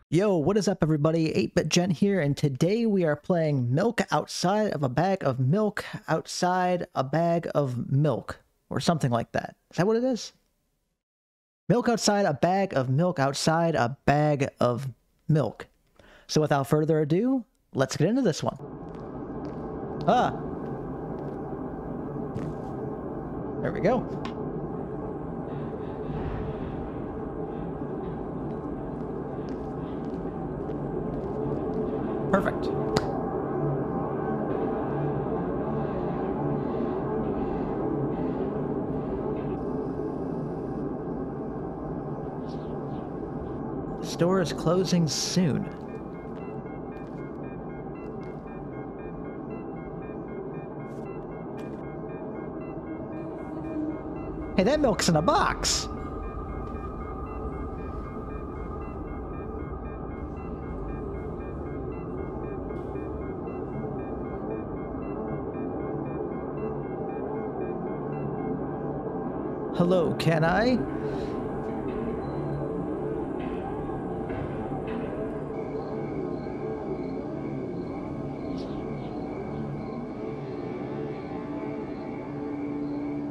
Yo, what is up everybody? 8-Bit Gent here, and today we are playing Milk Outside of a Bag of Milk Outside a Bag of Milk, or something like that. Is that what it is? Milk outside a bag of milk outside a bag of milk. So without further ado, let's get into this one. There we go. Perfect. The store is closing soon. Hey, that milk's in a box! Hello, can I?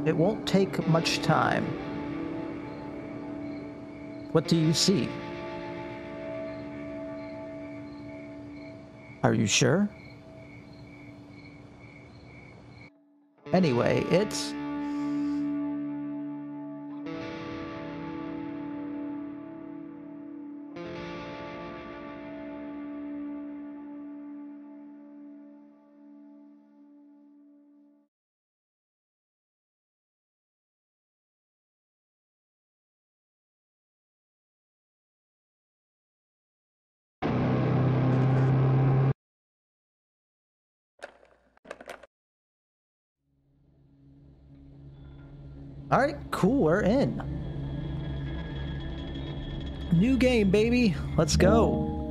It won't take much time. What do you see? Are you sure? Anyway, it's... Alright, cool, we're in. New game, baby. Let's go.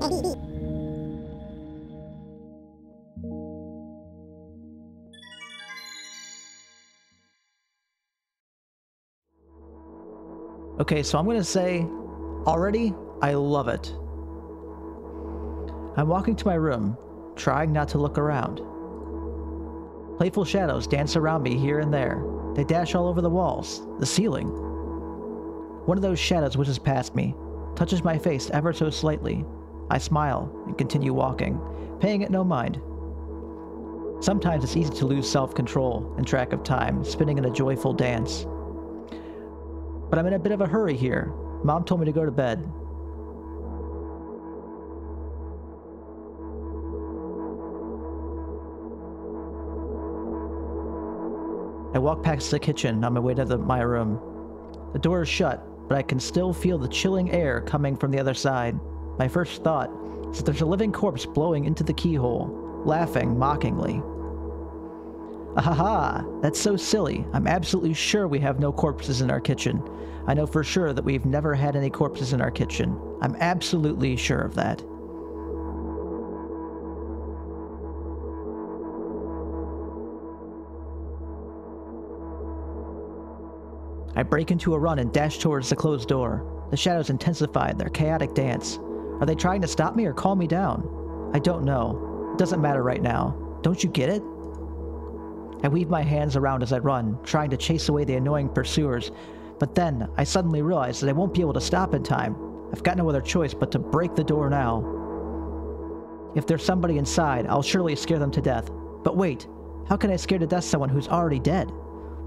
Okay, so I'm gonna say, already, I love it. I'm walking to my room, trying not to look around. Playful shadows dance around me here and there. They dash all over the walls, the ceiling. One of those shadows whizzes past me, touches my face ever so slightly. I smile and continue walking, paying it no mind. Sometimes it's easy to lose self-control and track of time, spinning in a joyful dance. But I'm in a bit of a hurry here. Mom told me to go to bed. I walk past the kitchen on my way to my room. The door is shut, but I can still feel the chilling air coming from the other side. My first thought is that there's a living corpse blowing into the keyhole, laughing mockingly. Ahaha, that's so silly. I'm absolutely sure we have no corpses in our kitchen. I know for sure that we've never had any corpses in our kitchen. I'm absolutely sure of that. I break into a run and dash towards the closed door. The shadows intensify their chaotic dance. Are they trying to stop me or calm me down? I don't know. It doesn't matter right now. Don't you get it? I weave my hands around as I run, trying to chase away the annoying pursuers, but then I suddenly realize that I won't be able to stop in time. I've got no other choice but to break the door now. If there's somebody inside, I'll surely scare them to death. But wait, how can I scare to death someone who's already dead?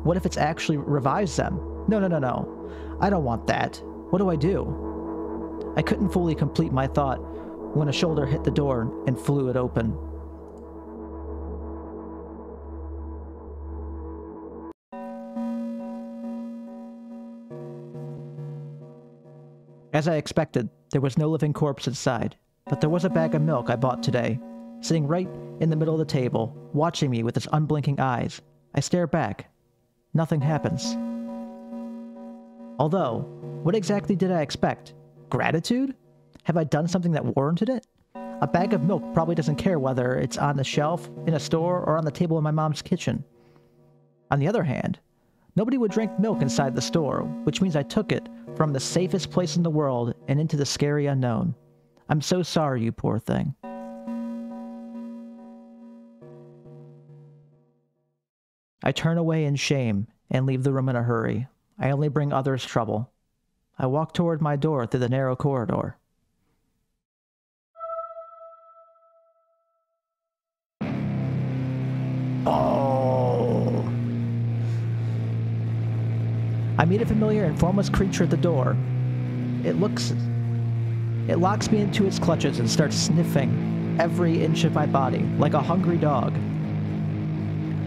What if it's actually revives them? No. I don't want that. What do I do? I couldn't fully complete my thought when a shoulder hit the door and flew it open. As I expected, there was no living corpse inside, but there was a bag of milk I bought today, sitting right in the middle of the table, watching me with its unblinking eyes. I stare back. Nothing happens. Although, what exactly did I expect? Gratitude? Have I done something that warranted it? A bag of milk probably doesn't care whether it's on the shelf, in a store, or on the table in my mom's kitchen. On the other hand, nobody would drink milk inside the store, which means I took it from the safest place in the world and into the scary unknown. I'm so sorry, you poor thing. I turn away in shame and leave the room in a hurry. I only bring others trouble. I walk toward my door through the narrow corridor. Oh! I meet a familiar and formless creature at the door. It locks me into its clutches and starts sniffing every inch of my body like a hungry dog.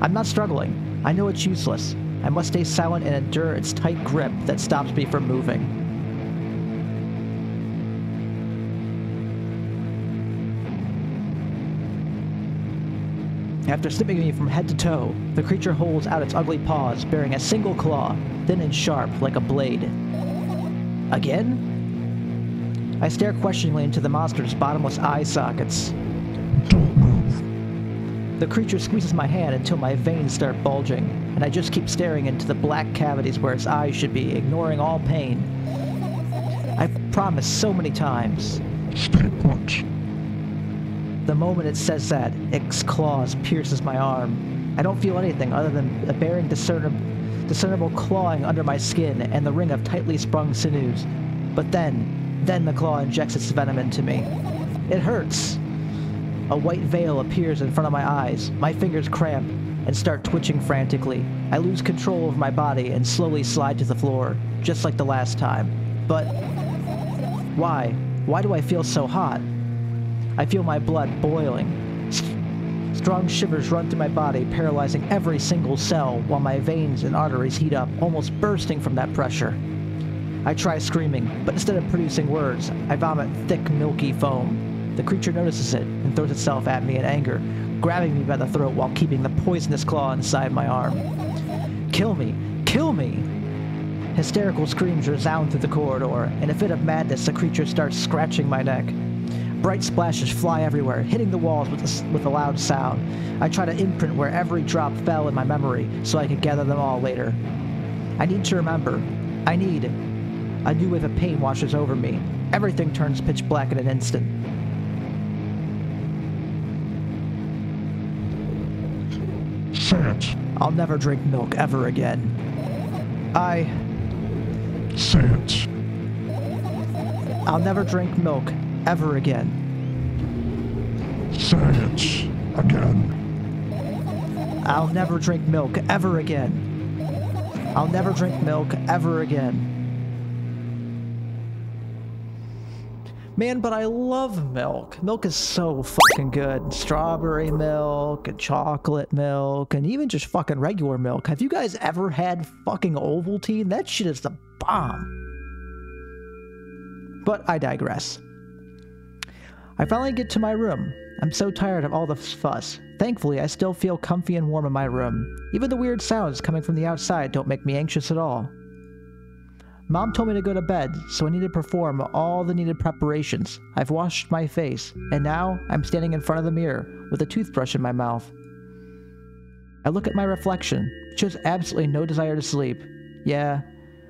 I'm not struggling. I know it's useless. I must stay silent and endure its tight grip that stops me from moving. After snipping me from head to toe, the creature holds out its ugly paws, bearing a single claw, thin and sharp like a blade. Again? I stare questioningly into the monster's bottomless eye sockets. Don't move. The creature squeezes my hand until my veins start bulging, and I just keep staring into the black cavities where its eyes should be, ignoring all pain. I've promised so many times. Stay put. The moment it says that, its claws pierces my arm. I don't feel anything other than a barely discernible clawing under my skin and the ring of tightly sprung sinews. But then the claw injects its venom into me. It hurts. A white veil appears in front of my eyes. My fingers cramp and start twitching frantically. I lose control of my body and slowly slide to the floor, just like the last time. But why? Why do I feel so hot? I feel my blood boiling. Strong shivers run through my body, paralyzing every single cell, while my veins and arteries heat up, almost bursting from that pressure. I try screaming, but instead of producing words, I vomit thick, milky foam. The creature notices it and throws itself at me in anger, grabbing me by the throat while keeping the poisonous claw inside my arm. Kill me! Kill me! Hysterical screams resound through the corridor. In a fit of madness, the creature starts scratching my neck. Bright splashes fly everywhere, hitting the walls with a loud sound. I try to imprint where every drop fell in my memory so I could gather them all later. I need to remember. A new wave of pain washes over me. Everything turns pitch black in an instant. Say it. I'll never drink milk ever again. Say it. I'll never drink milk ever again. Say it. Again. I'll never drink milk ever again. I'll never drink milk ever again. Man, but I love milk. Milk is so fucking good. Strawberry milk and chocolate milk and even just fucking regular milk. Have you guys ever had fucking Ovaltine? That shit is the bomb. But I digress. I finally get to my room. I'm so tired of all the fuss. Thankfully, I still feel comfy and warm in my room. Even the weird sounds coming from the outside don't make me anxious at all. Mom told me to go to bed, so I need to perform all the needed preparations. I've washed my face, and now I'm standing in front of the mirror with a toothbrush in my mouth. I look at my reflection, shows absolutely no desire to sleep. Yeah,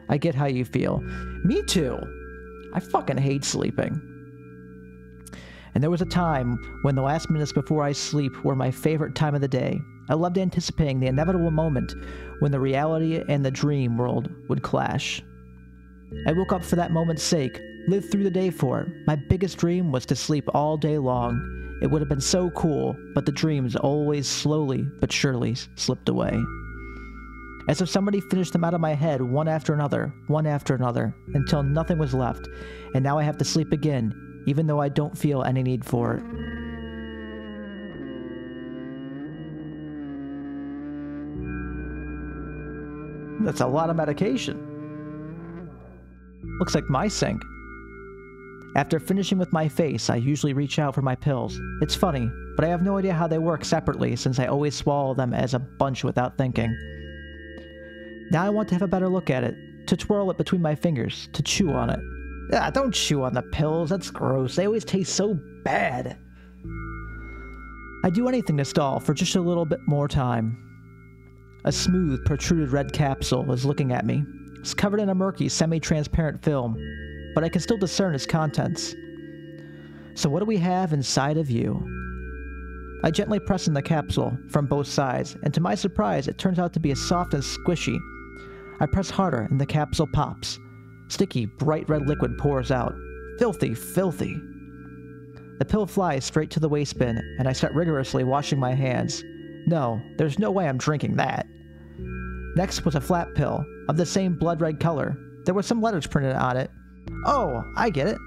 I get how you feel. Me too. I fucking hate sleeping. And there was a time when the last minutes before I sleep were my favorite time of the day. I loved anticipating the inevitable moment when the reality and the dream world would clash. I woke up for that moment's sake, lived through the day for it. My biggest dream was to sleep all day long. It would have been so cool, but the dreams always slowly but surely slipped away. As if somebody finished them out of my head one after another, until nothing was left, and now I have to sleep again, even though I don't feel any need for it. That's a lot of medication. Looks like my sink. After finishing with my face, I usually reach out for my pills. It's funny, but I have no idea how they work separately since I always swallow them as a bunch without thinking. Now I want to have a better look at it, to twirl it between my fingers, to chew on it. Ah, don't chew on the pills, that's gross. They always taste so bad. I'd do anything to stall for just a little bit more time. A smooth, protruded red capsule is looking at me. It's covered in a murky, semi-transparent film, but I can still discern its contents. So what do we have inside of you? I gently press in the capsule from both sides, and to my surprise, it turns out to be soft and squishy. I press harder, and the capsule pops. Sticky, bright red liquid pours out. Filthy, filthy. The pill flies straight to the waste bin, and I start rigorously washing my hands. No, there's no way I'm drinking that. Next was a flat pill, of the same blood-red color. There were some letters printed on it. Oh, I get it.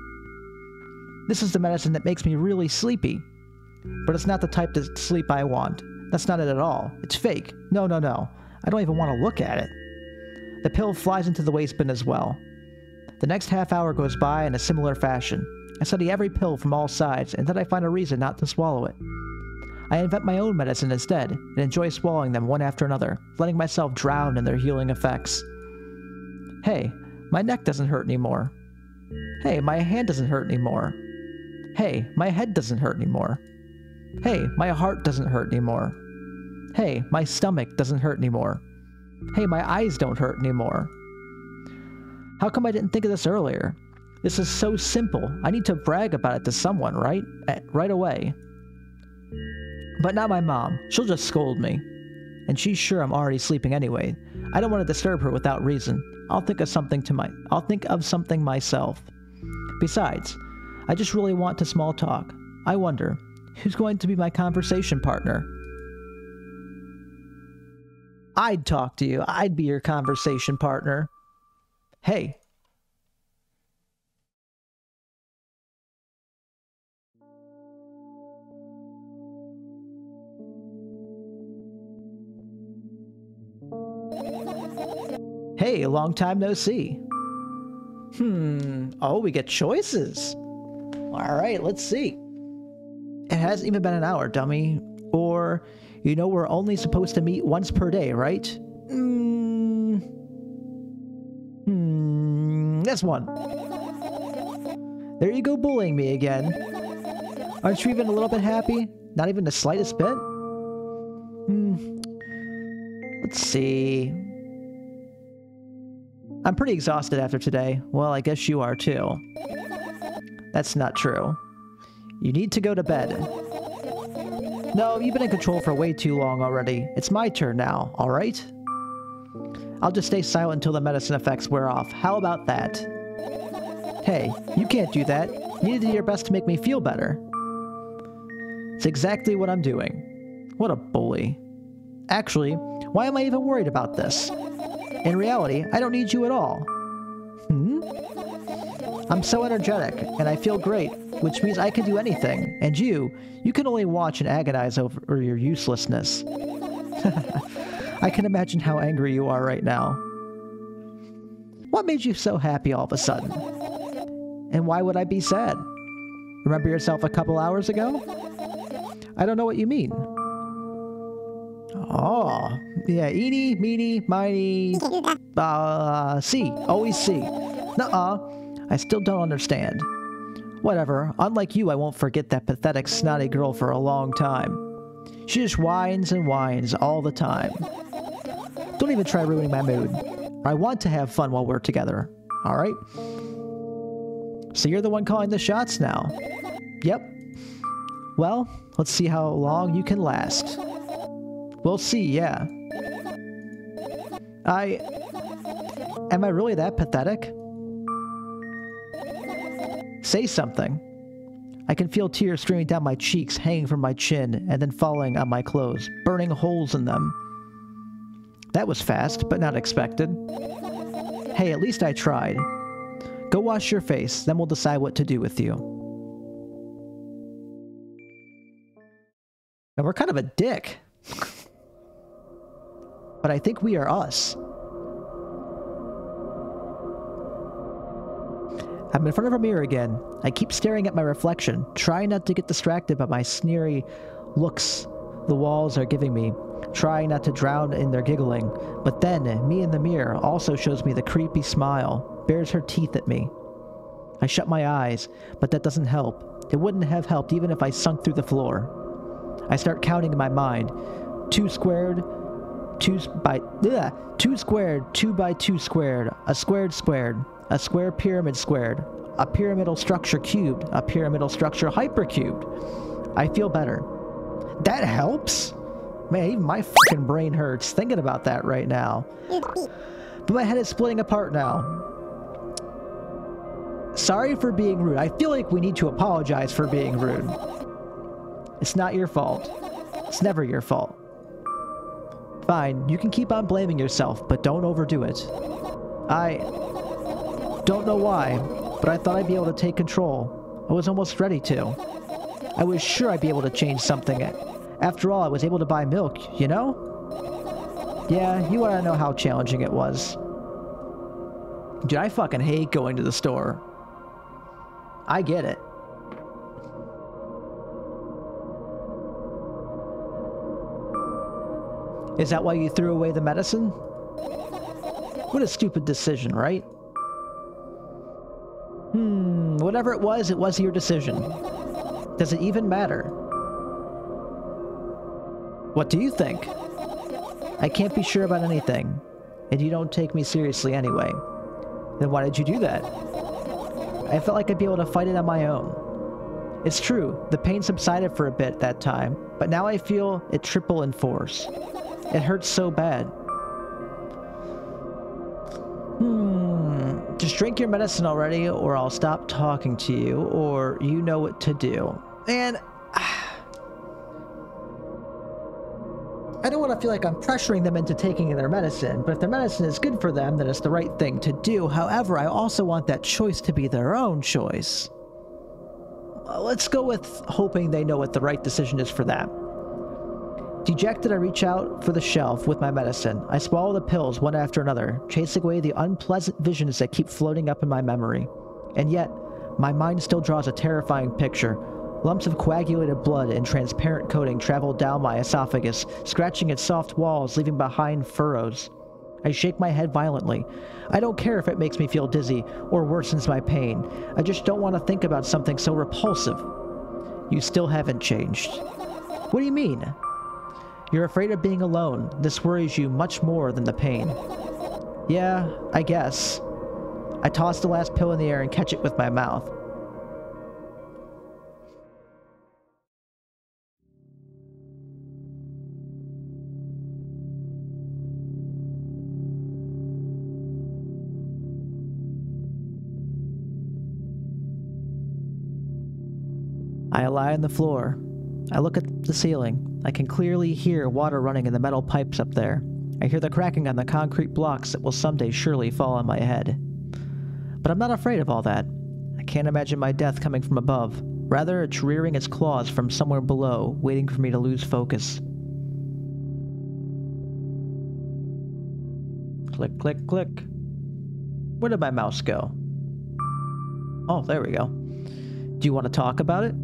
This is the medicine that makes me really sleepy. But it's not the type of sleep I want. That's not it at all. It's fake. No, no, no. I don't even want to look at it. The pill flies into the waste bin as well. The next half hour goes by in a similar fashion. I study every pill from all sides, and then I find a reason not to swallow it. I invent my own medicine instead, and enjoy swallowing them one after another, letting myself drown in their healing effects. Hey, my neck doesn't hurt anymore. Hey, my hand doesn't hurt anymore. Hey, my head doesn't hurt anymore. Hey, my heart doesn't hurt anymore. Hey, my stomach doesn't hurt anymore. Hey, my eyes don't hurt anymore. How come I didn't think of this earlier? This is so simple. I need to brag about it to someone, right? Right away. But not my mom. She'll just scold me. And she's sure I'm already sleeping anyway. I don't want to disturb her without reason. I'll think of something myself. Besides, I just really want to small talk. I wonder, who's going to be my conversation partner? I'd talk to you. I'd be your conversation partner. Hey. Hey, long time no see. Oh, we get choices. Alright, let's see. It hasn't even been an hour, dummy. Or, you know we're only supposed to meet once per day, right? This one. There you go bullying me again. Aren't you even a little bit happy? Not even the slightest bit? Let's see. I'm pretty exhausted after today. Well, I guess you are too. That's not true. You need to go to bed. No, you've been in control for way too long already. It's my turn now, alright? I'll just stay silent until the medicine effects wear off. How about that? Hey, you can't do that. You need to do your best to make me feel better. It's exactly what I'm doing. What a bully. Actually, why am I even worried about this? In reality, I don't need you at all. I'm so energetic, and I feel great, which means I can do anything, and you can only watch and agonize over your uselessness. I can imagine how angry you are right now. What made you so happy all of a sudden? And why would I be sad? Remember yourself a couple hours ago? I don't know what you mean. Oh, yeah, eeny, meeny, miny, see, always see. Nuh-uh, I still don't understand. Whatever, unlike you, I won't forget that pathetic, snotty girl for a long time. She just whines and whines all the time. Don't even try ruining my mood. I want to have fun while we're together, alright? So you're the one calling the shots now. Yep. Well, let's see how long you can last. We'll see, yeah. Am I really that pathetic? Say something. I can feel tears streaming down my cheeks, hanging from my chin, and then falling on my clothes, burning holes in them. That was fast, but not expected. Hey, at least I tried. Go wash your face, then we'll decide what to do with you. And we're kind of a dick. But I think we are us. I'm in front of a mirror again. I keep staring at my reflection, trying not to get distracted by my sneery looks the walls are giving me, trying not to drown in their giggling. But then, me in the mirror also shows me the creepy smile, bares her teeth at me. I shut my eyes, but that doesn't help. It wouldn't have helped even if I sunk through the floor. I start counting in my mind. 2 squared, 2 squared, 2 by 2 squared, a squared squared, a square pyramid squared, a pyramidal structure cubed, a pyramidal structure hypercubed. I feel better. That helps? Man, even my fucking brain hurts thinking about that right now. But my head is splitting apart now. Sorry for being rude. I feel like we need to apologize for being rude. It's not your fault. It's never your fault. Fine, you can keep on blaming yourself, but don't overdo it. I don't know why, but I thought I'd be able to take control. I was almost ready to. I was sure I'd be able to change something. After all, I was able to buy milk, you know? Yeah, you want to know how challenging it was. Dude, I fucking hate going to the store. I get it. Is that why you threw away the medicine? What a stupid decision, right? Whatever it was your decision. Does it even matter? What do you think? I can't be sure about anything, and you don't take me seriously anyway. Then why did you do that? I felt like I'd be able to fight it on my own. It's true, the pain subsided for a bit that time, but now I feel it triple in force. It hurts so bad. Just drink your medicine already, or I'll stop talking to you, or you know what to do. And I don't want to feel like I'm pressuring them into taking their medicine, but if their medicine is good for them, then it's the right thing to do. However, I also want that choice to be their own choice. Let's go with hoping they know what the right decision is for them. Dejected, I reach out for the shelf with my medicine. I swallow the pills one after another, chasing away the unpleasant visions that keep floating up in my memory. And yet, my mind still draws a terrifying picture. Lumps of coagulated blood and transparent coating travel down my esophagus, scratching its soft walls, leaving behind furrows. I shake my head violently. I don't care if it makes me feel dizzy or worsens my pain. I just don't want to think about something so repulsive. You still haven't changed. What do you mean? You're afraid of being alone. This worries you much more than the pain. Yeah, I guess. I toss the last pill in the air and catch it with my mouth. I lie on the floor. I look at the ceiling. I can clearly hear water running in the metal pipes up there. I hear the cracking on the concrete blocks that will someday surely fall on my head. But I'm not afraid of all that. I can't imagine my death coming from above. Rather, it's rearing its claws from somewhere below, waiting for me to lose focus. Click, click, click. Where did my mouse go? Oh, there we go. Do you want to talk about it?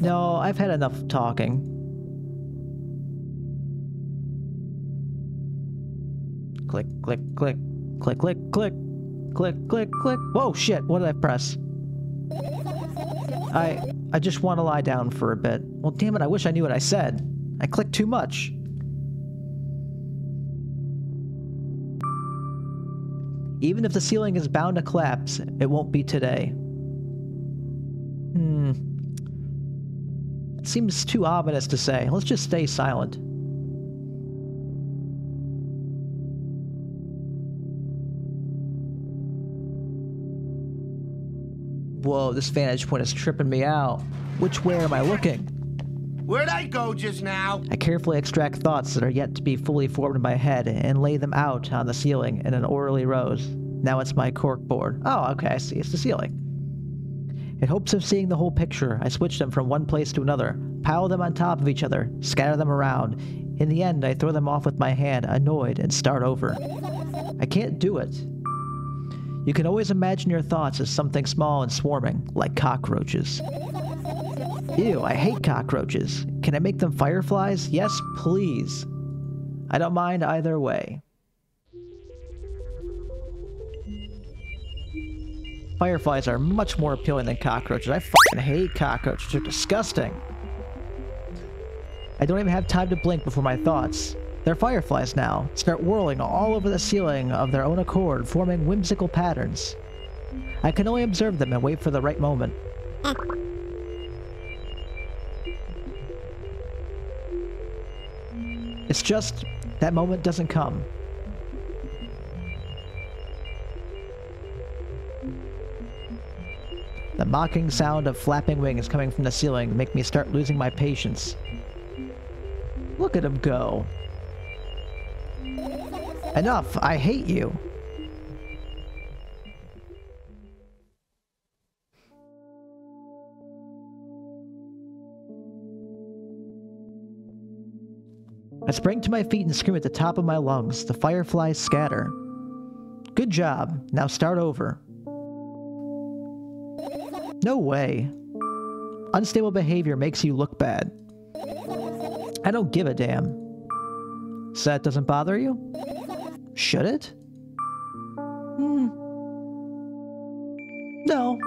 No, I've had enough talking. Click, click, click, click, click, click, click, click, click. Whoa, shit, what did I press? I just want to lie down for a bit. Well, damn it, I wish I knew what I said. I clicked too much. Even if the ceiling is bound to collapse, it won't be today. It seems too ominous to say. Let's just stay silent. Whoa, this vantage point is tripping me out. Which way am I looking? Where'd I go just now? I carefully extract thoughts that are yet to be fully formed in my head and lay them out on the ceiling in an orderly rows. Now it's my corkboard. Oh, okay, I see. It's the ceiling. In hopes of seeing the whole picture, I switch them from one place to another, pile them on top of each other, scatter them around. In the end, I throw them off with my hand, annoyed, and start over. I can't do it. You can always imagine your thoughts as something small and swarming, like cockroaches. Ew, I hate cockroaches. Can I make them fireflies? Yes, please. I don't mind either way. Fireflies are much more appealing than cockroaches. I fucking hate cockroaches. They're disgusting. I don't even have time to blink before my thoughts. They're fireflies now. Start whirling all over the ceiling of their own accord, forming whimsical patterns. I can only observe them and wait for the right moment. It's just, that moment doesn't come. The mocking sound of flapping wings coming from the ceiling make me start losing my patience. Look at him go. Enough! I hate you! I spring to my feet and scream at the top of my lungs. The fireflies scatter. Good job. Now start over. No way. Unstable behavior makes you look bad. I don't give a damn. So that doesn't bother you? Should it? No.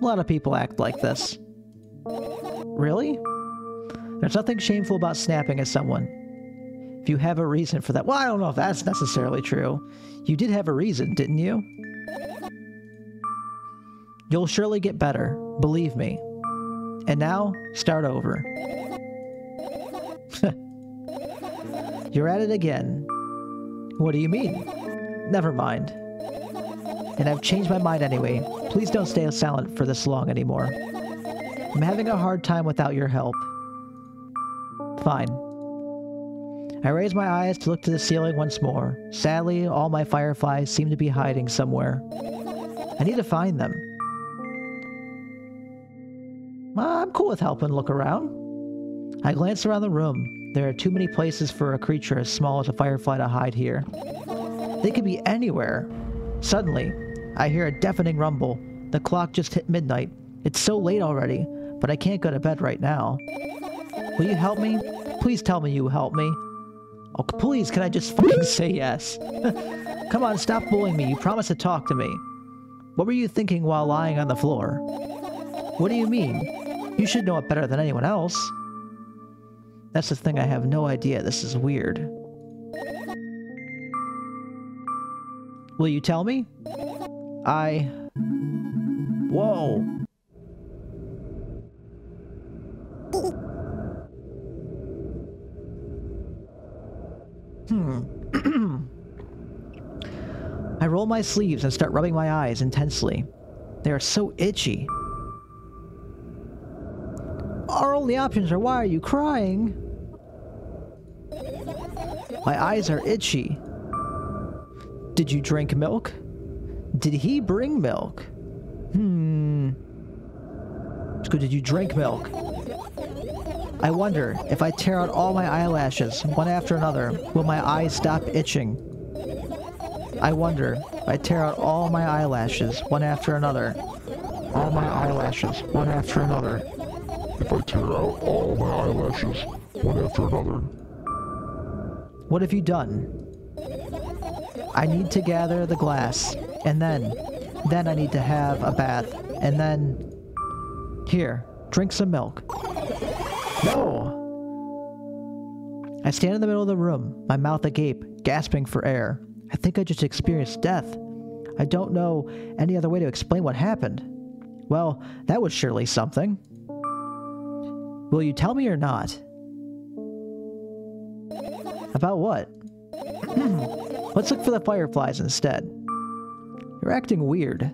A lot of people act like this. Really? There's nothing shameful about snapping at someone. If you have a reason for that. Well, I don't know if that's necessarily true. You did have a reason, didn't you? You'll surely get better, believe me. And now, start over. You're at it again. What do you mean? Never mind. And I've changed my mind anyway. Please don't stay silent for this long anymore. I'm having a hard time without your help. Fine. I raise my eyes to look to the ceiling once more. Sadly, all my fireflies seem to be hiding somewhere. I need to find them. I'm cool with helping look around. I glance around the room. There are too many places for a creature as small as a firefly to hide here. They could be anywhere. Suddenly, I hear a deafening rumble. The clock just hit midnight. It's so late already, but I can't go to bed right now. Will you help me? Please tell me you will help me. Oh, please, can I just fucking say yes? Come on, stop bullying me. You promised to talk to me. What were you thinking while lying on the floor? What do you mean? You should know it better than anyone else. That's the thing, I have no idea. This is weird. Will you tell me? Whoa. I roll my sleeves and start rubbing my eyes intensely. They are so itchy. Our only options are, why are you crying? My eyes are itchy. Did you drink milk? Did he bring milk? So did you drink milk? I wonder, if I tear out all my eyelashes, one after another, will my eyes stop itching? I wonder, if I tear out all my eyelashes, one after another. All my eyelashes, one after another. If I tear out all my eyelashes, one after another. What have you done? I need to gather the glass, and then I need to have a bath, and then... Here, drink some milk. No! I stand in the middle of the room, my mouth agape, gasping for air. I think I just experienced death. I don't know any other way to explain what happened. Well, that was surely something. Will you tell me or not? About what? Let's look for the fireflies instead. You're acting weird.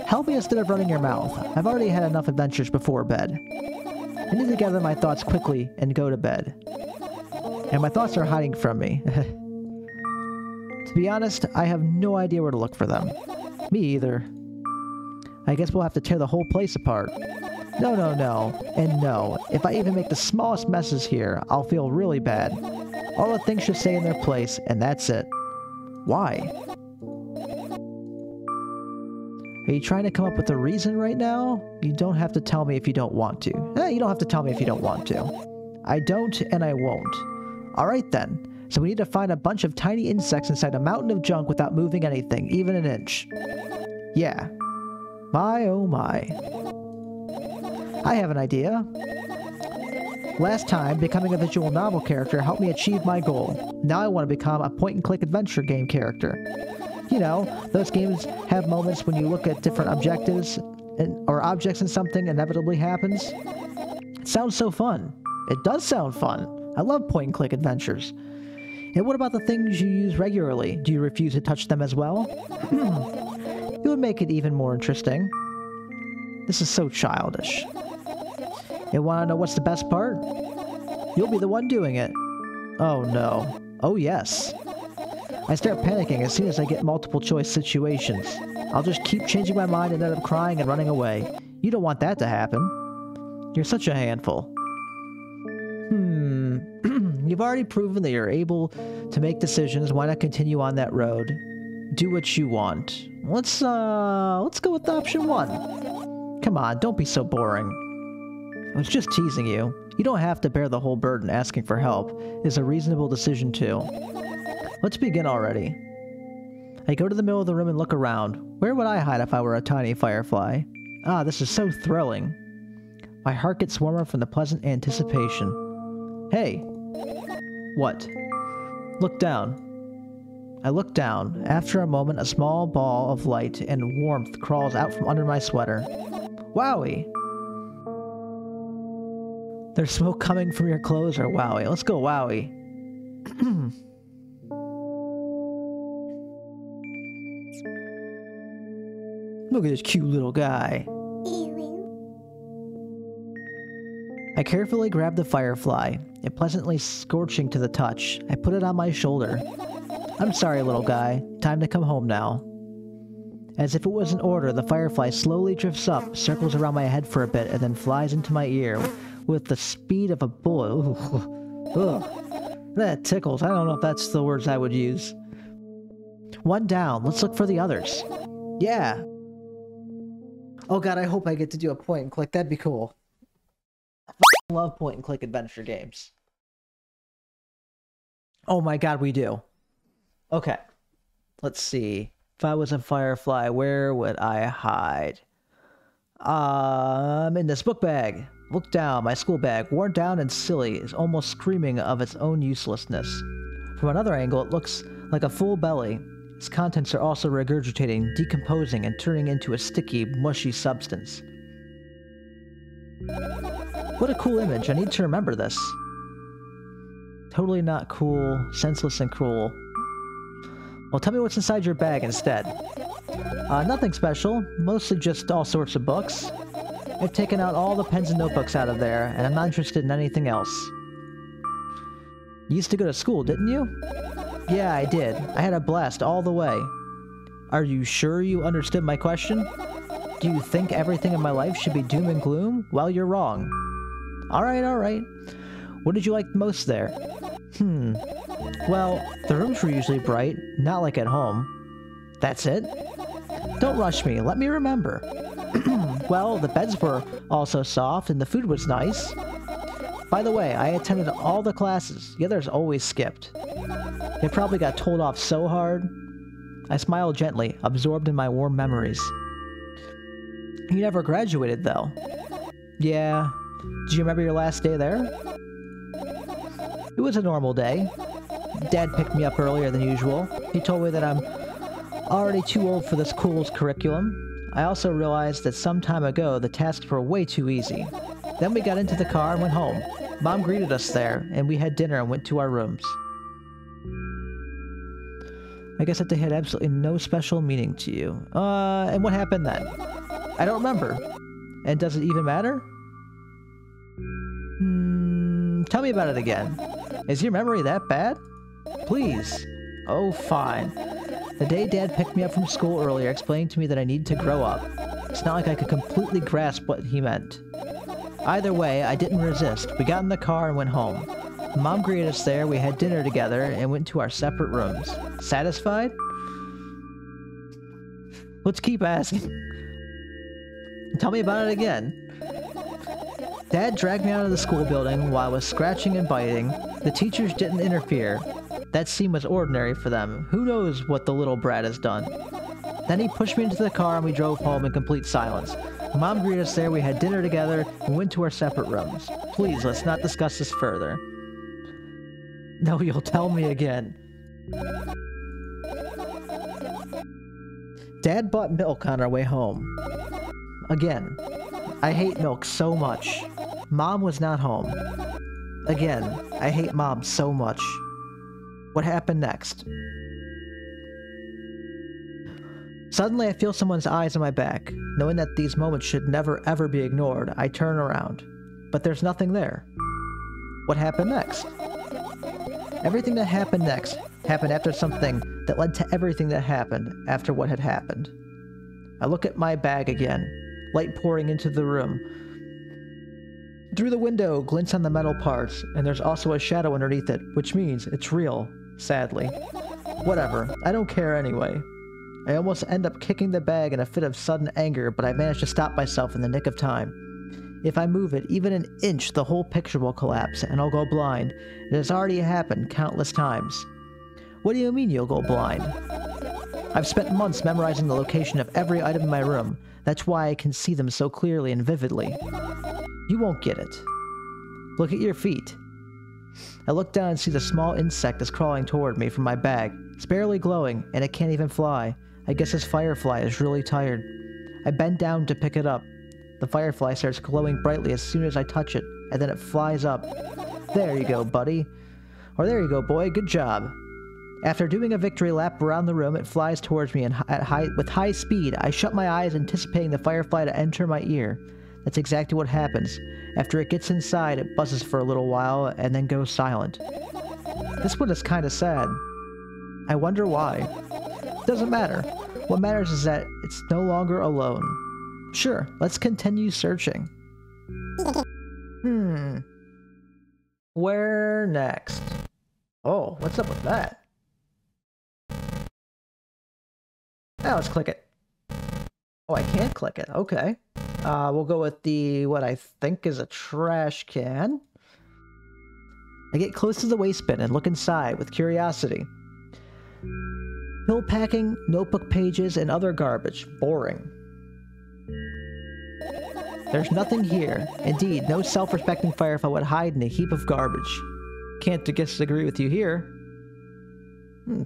Help me instead of running your mouth. I've already had enough adventures before bed. I need to gather my thoughts quickly and go to bed. And my thoughts are hiding from me. To be honest, I have no idea where to look for them. Me either. I guess we'll have to tear the whole place apart. No, and no. If I even make the smallest messes here, I'll feel really bad. All the things should stay in their place, and that's it. Why? Are you trying to come up with a reason right now? You don't have to tell me if you don't want to. You don't have to tell me if you don't want to. I don't, and I won't. Alright then. So we need to find a bunch of tiny insects inside a mountain of junk without moving anything, even an inch. Yeah. My oh my. I have an idea. Last time, becoming a visual novel character helped me achieve my goal. Now I want to become a point-and-click adventure game character. You know, those games have moments when you look at different objectives or objects and something inevitably happens. It sounds so fun. It does sound fun. I love point-and-click adventures. And what about the things you use regularly? Do you refuse to touch them as well? It would make it even more interesting. This is so childish. You want to know what's the best part? You'll be the one doing it. Oh no. Oh yes. I start panicking as soon as I get multiple choice situations. I'll just keep changing my mind and end up crying and running away. You don't want that to happen. You're such a handful. You've already proven that you're able to make decisions. Why not continue on that road? Do what you want. Let's go with option 1. Come on, don't be so boring. I was just teasing you. You don't have to bear the whole burden. Asking for help is a reasonable decision too. Let's begin already. I go to the middle of the room and look around. Where would I hide if I were a tiny firefly? Ah, this is so thrilling. My heart gets warmer from the pleasant anticipation. Hey! What? Look down. I look down. After a moment, a small ball of light and warmth crawls out from under my sweater. Wowie! There's smoke coming from your clothes, or wowie. Let's go wowie. Look at this cute little guy. I carefully grab the firefly. It pleasantly scorching to the touch. I put it on my shoulder. I'm sorry, little guy. Time to come home now. As if it was an order, the firefly slowly drifts up, circles around my head for a bit, and then flies into my ear with the speed of a bullet. Ooh. Ugh. That tickles. I don't know if that's the words I would use. One down. Let's look for the others. Yeah. Oh god, I hope I get to do a point and click. That'd be cool. I love point and click adventure games. Oh my god, we do. Okay. Let's see. If I was a firefly, where would I hide? In this book bag. Look down. My school bag, worn down and silly, is almost screaming of its own uselessness. From another angle, it looks like a full belly. Its contents are also regurgitating, decomposing, and turning into a sticky, mushy substance. What a cool image. I need to remember this. Totally not cool, senseless and cruel. Well, tell me what's inside your bag instead. Nothing special. Mostly just all sorts of books. I've taken out all the pens and notebooks out of there, and I'm not interested in anything else. You used to go to school, didn't you? Yeah, I did. I had a blast all the way. Are you sure you understood my question? Do you think everything in my life should be doom and gloom? Well, you're wrong. Alright, alright. What did you like most there? Well, the rooms were usually bright, not like at home. That's it? Don't rush me, let me remember. Well, the beds were also soft and the food was nice. By the way, I attended all the classes. The others always skipped. They probably got told off so hard. I smiled gently, absorbed in my warm memories. You never graduated, though. Yeah. Do you remember your last day there? It was a normal day. Dad picked me up earlier than usual. He told me that I'm already too old for the school's curriculum. I also realized that some time ago the tasks were way too easy. Then we got into the car and went home. Mom greeted us there, and we had dinner and went to our rooms. I guess that day had absolutely no special meaning to you. And what happened then? I don't remember. And does it even matter? Tell me about it again. Is your memory that bad? Please. Oh, fine. The day Dad picked me up from school earlier explained to me that I needed to grow up. It's not like I could completely grasp what he meant. Either way, I didn't resist. We got in the car and went home. Mom greeted us there, we had dinner together, and went to our separate rooms. Satisfied? Let's keep asking. Tell me about it again. Dad dragged me out of the school building while I was scratching and biting. The teachers didn't interfere. That scene was ordinary for them. Who knows what the little brat has done? Then he pushed me into the car and we drove home in complete silence. Mom greeted us there, we had dinner together, and went to our separate rooms. Please, let's not discuss this further. No, you'll tell me again. Dad bought milk on our way home. Again. I hate milk so much. Mom was not home. Again, I hate Mom so much. What happened next? Suddenly I feel someone's eyes on my back. Knowing that these moments should never ever be ignored, I turn around. But there's nothing there. What happened next? Everything that happened next happened after something that led to everything that happened after what had happened. I look at my bag again, light pouring into the room. Through the window glints on the metal parts, and there's also a shadow underneath it, which means it's real, sadly. Whatever, I don't care anyway. I almost end up kicking the bag in a fit of sudden anger, but I manage to stop myself in the nick of time. If I move it even an inch, the whole picture will collapse, and I'll go blind. It has already happened countless times. What do you mean you'll go blind? I've spent months memorizing the location of every item in my room. That's why I can see them so clearly and vividly. You won't get it. Look at your feet. I look down and see the small insect is crawling toward me from my bag. It's barely glowing, and it can't even fly. I guess this firefly is really tired. I bend down to pick it up. The firefly starts glowing brightly as soon as I touch it, and then it flies up. There you go, buddy. Or there you go, boy. Good job. After doing a victory lap around the room, it flies towards me and with high speed. I shut my eyes, anticipating the firefly to enter my ear. That's exactly what happens. After it gets inside, it buzzes for a little while and then goes silent. This one is kinda sad. I wonder why. Doesn't matter. What matters is that it's no longer alone. Sure, let's continue searching. Where next? Oh, what's up with that? Now let's click it. Oh, I can't click it. Okay. We'll go with what I think is a trash can. I get close to the waste bin and look inside with curiosity. Pill packing, notebook pages, and other garbage. Boring. There's nothing here. Indeed, no self-respecting firefly would hide in a heap of garbage. Can't disagree with you here.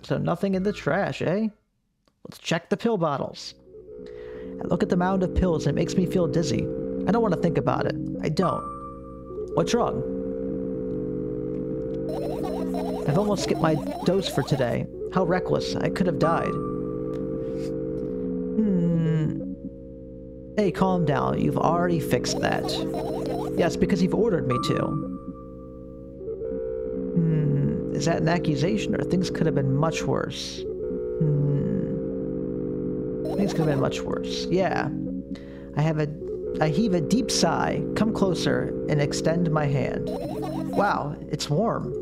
So nothing in the trash, eh? Let's check the pill bottles. I look at the mound of pills and it makes me feel dizzy. I don't want to think about it. I don't. What's wrong? I've almost skipped my dose for today. How reckless. I could have died. Hey, calm down. You've already fixed that. Yes, because you've ordered me to. Is that an accusation, or things could have been much worse? Things could have been much worse. Yeah. I heave a deep sigh, come closer, and extend my hand. Wow, it's warm.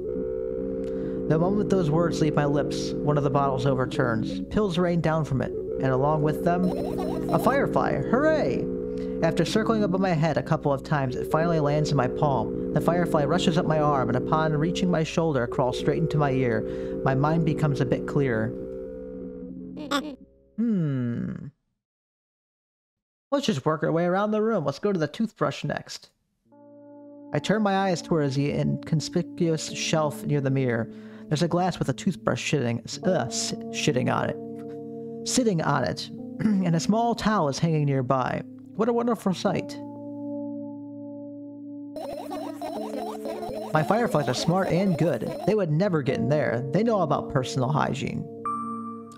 The moment those words leave my lips, one of the bottles overturns. Pills rain down from it, and along with them, a firefly. Hooray! After circling above my head a couple of times, it finally lands in my palm. The firefly rushes up my arm, and upon reaching my shoulder, crawls straight into my ear. My mind becomes a bit clearer. Let's just work our way around the room. Let's go to the toothbrush next. I turn my eyes towards the inconspicuous shelf near the mirror. There's a glass with a toothbrush sitting on it, and a small towel is hanging nearby. What a wonderful sight. My fireflies are smart and good. They would never get in there. They know about personal hygiene.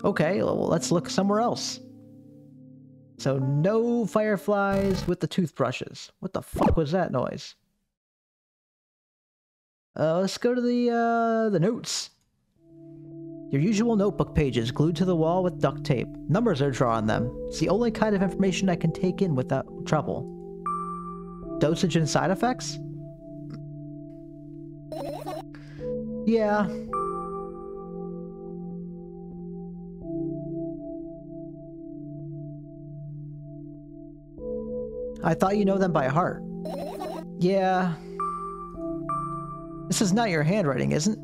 Okay, well, let's look somewhere else. So no fireflies with the toothbrushes. What the fuck was that noise? Let's go to the notes. Your usual notebook pages glued to the wall with duct tape. Numbers are drawn on them. It's the only kind of information I can take in without trouble. Dosage and side effects? Yeah. I thought you know them by heart. Yeah. This is not your handwriting, isn't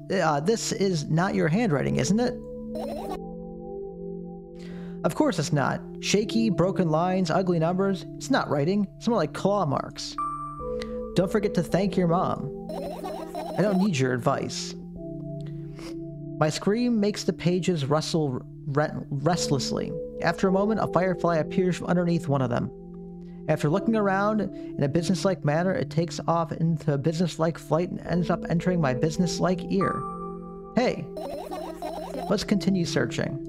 it? Of course it's not. Shaky, broken lines, ugly numbers. It's not writing. It's more like claw marks. Don't forget to thank your mom. I don't need your advice. My scream makes the pages rustle restlessly. After a moment, a firefly appears from underneath one of them. After looking around in a businesslike manner, it takes off into a businesslike flight and ends up entering my businesslike ear. Hey, let's continue searching.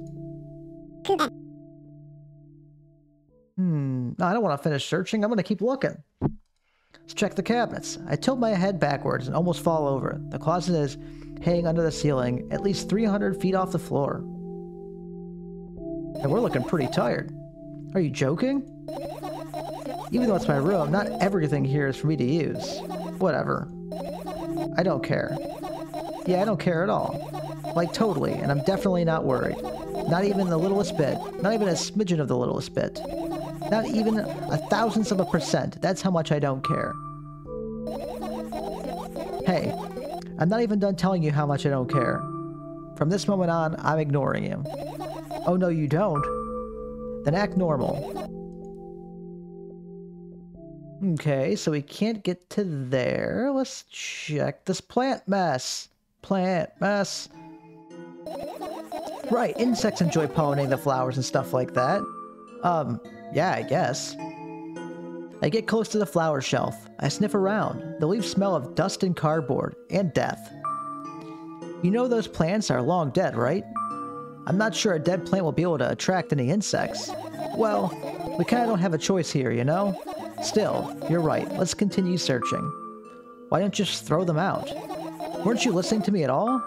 No, I don't want to finish searching. I'm going to keep looking. Let's check the cabinets. I tilt my head backwards and almost fall over. The closet is hanging under the ceiling, at least 300 feet off the floor. And we're looking pretty tired. Are you joking? Even though it's my room, not everything here is for me to use. Whatever. I don't care. Yeah, I don't care at all. Like, totally, and I'm definitely not worried. Not even the littlest bit. Not even a smidgen of the littlest bit. Not even 1,000th of a percent. That's how much I don't care. Hey, I'm not even done telling you how much I don't care. From this moment on, I'm ignoring you. Oh no, you don't? Then act normal. Okay, so we can't get to there. Let's check this plant mess. Plant mess. Right, insects enjoy pollinating the flowers and stuff like that. Yeah, I guess. I get close to the flower shelf. I sniff around. The leaves smell of dust and cardboard, and death. You know those plants are long dead, right? I'm not sure a dead plant will be able to attract any insects. Well, we kinda don't have a choice here, you know? Still, you're right. Let's continue searching. Why don't you just throw them out? Weren't you listening to me at all?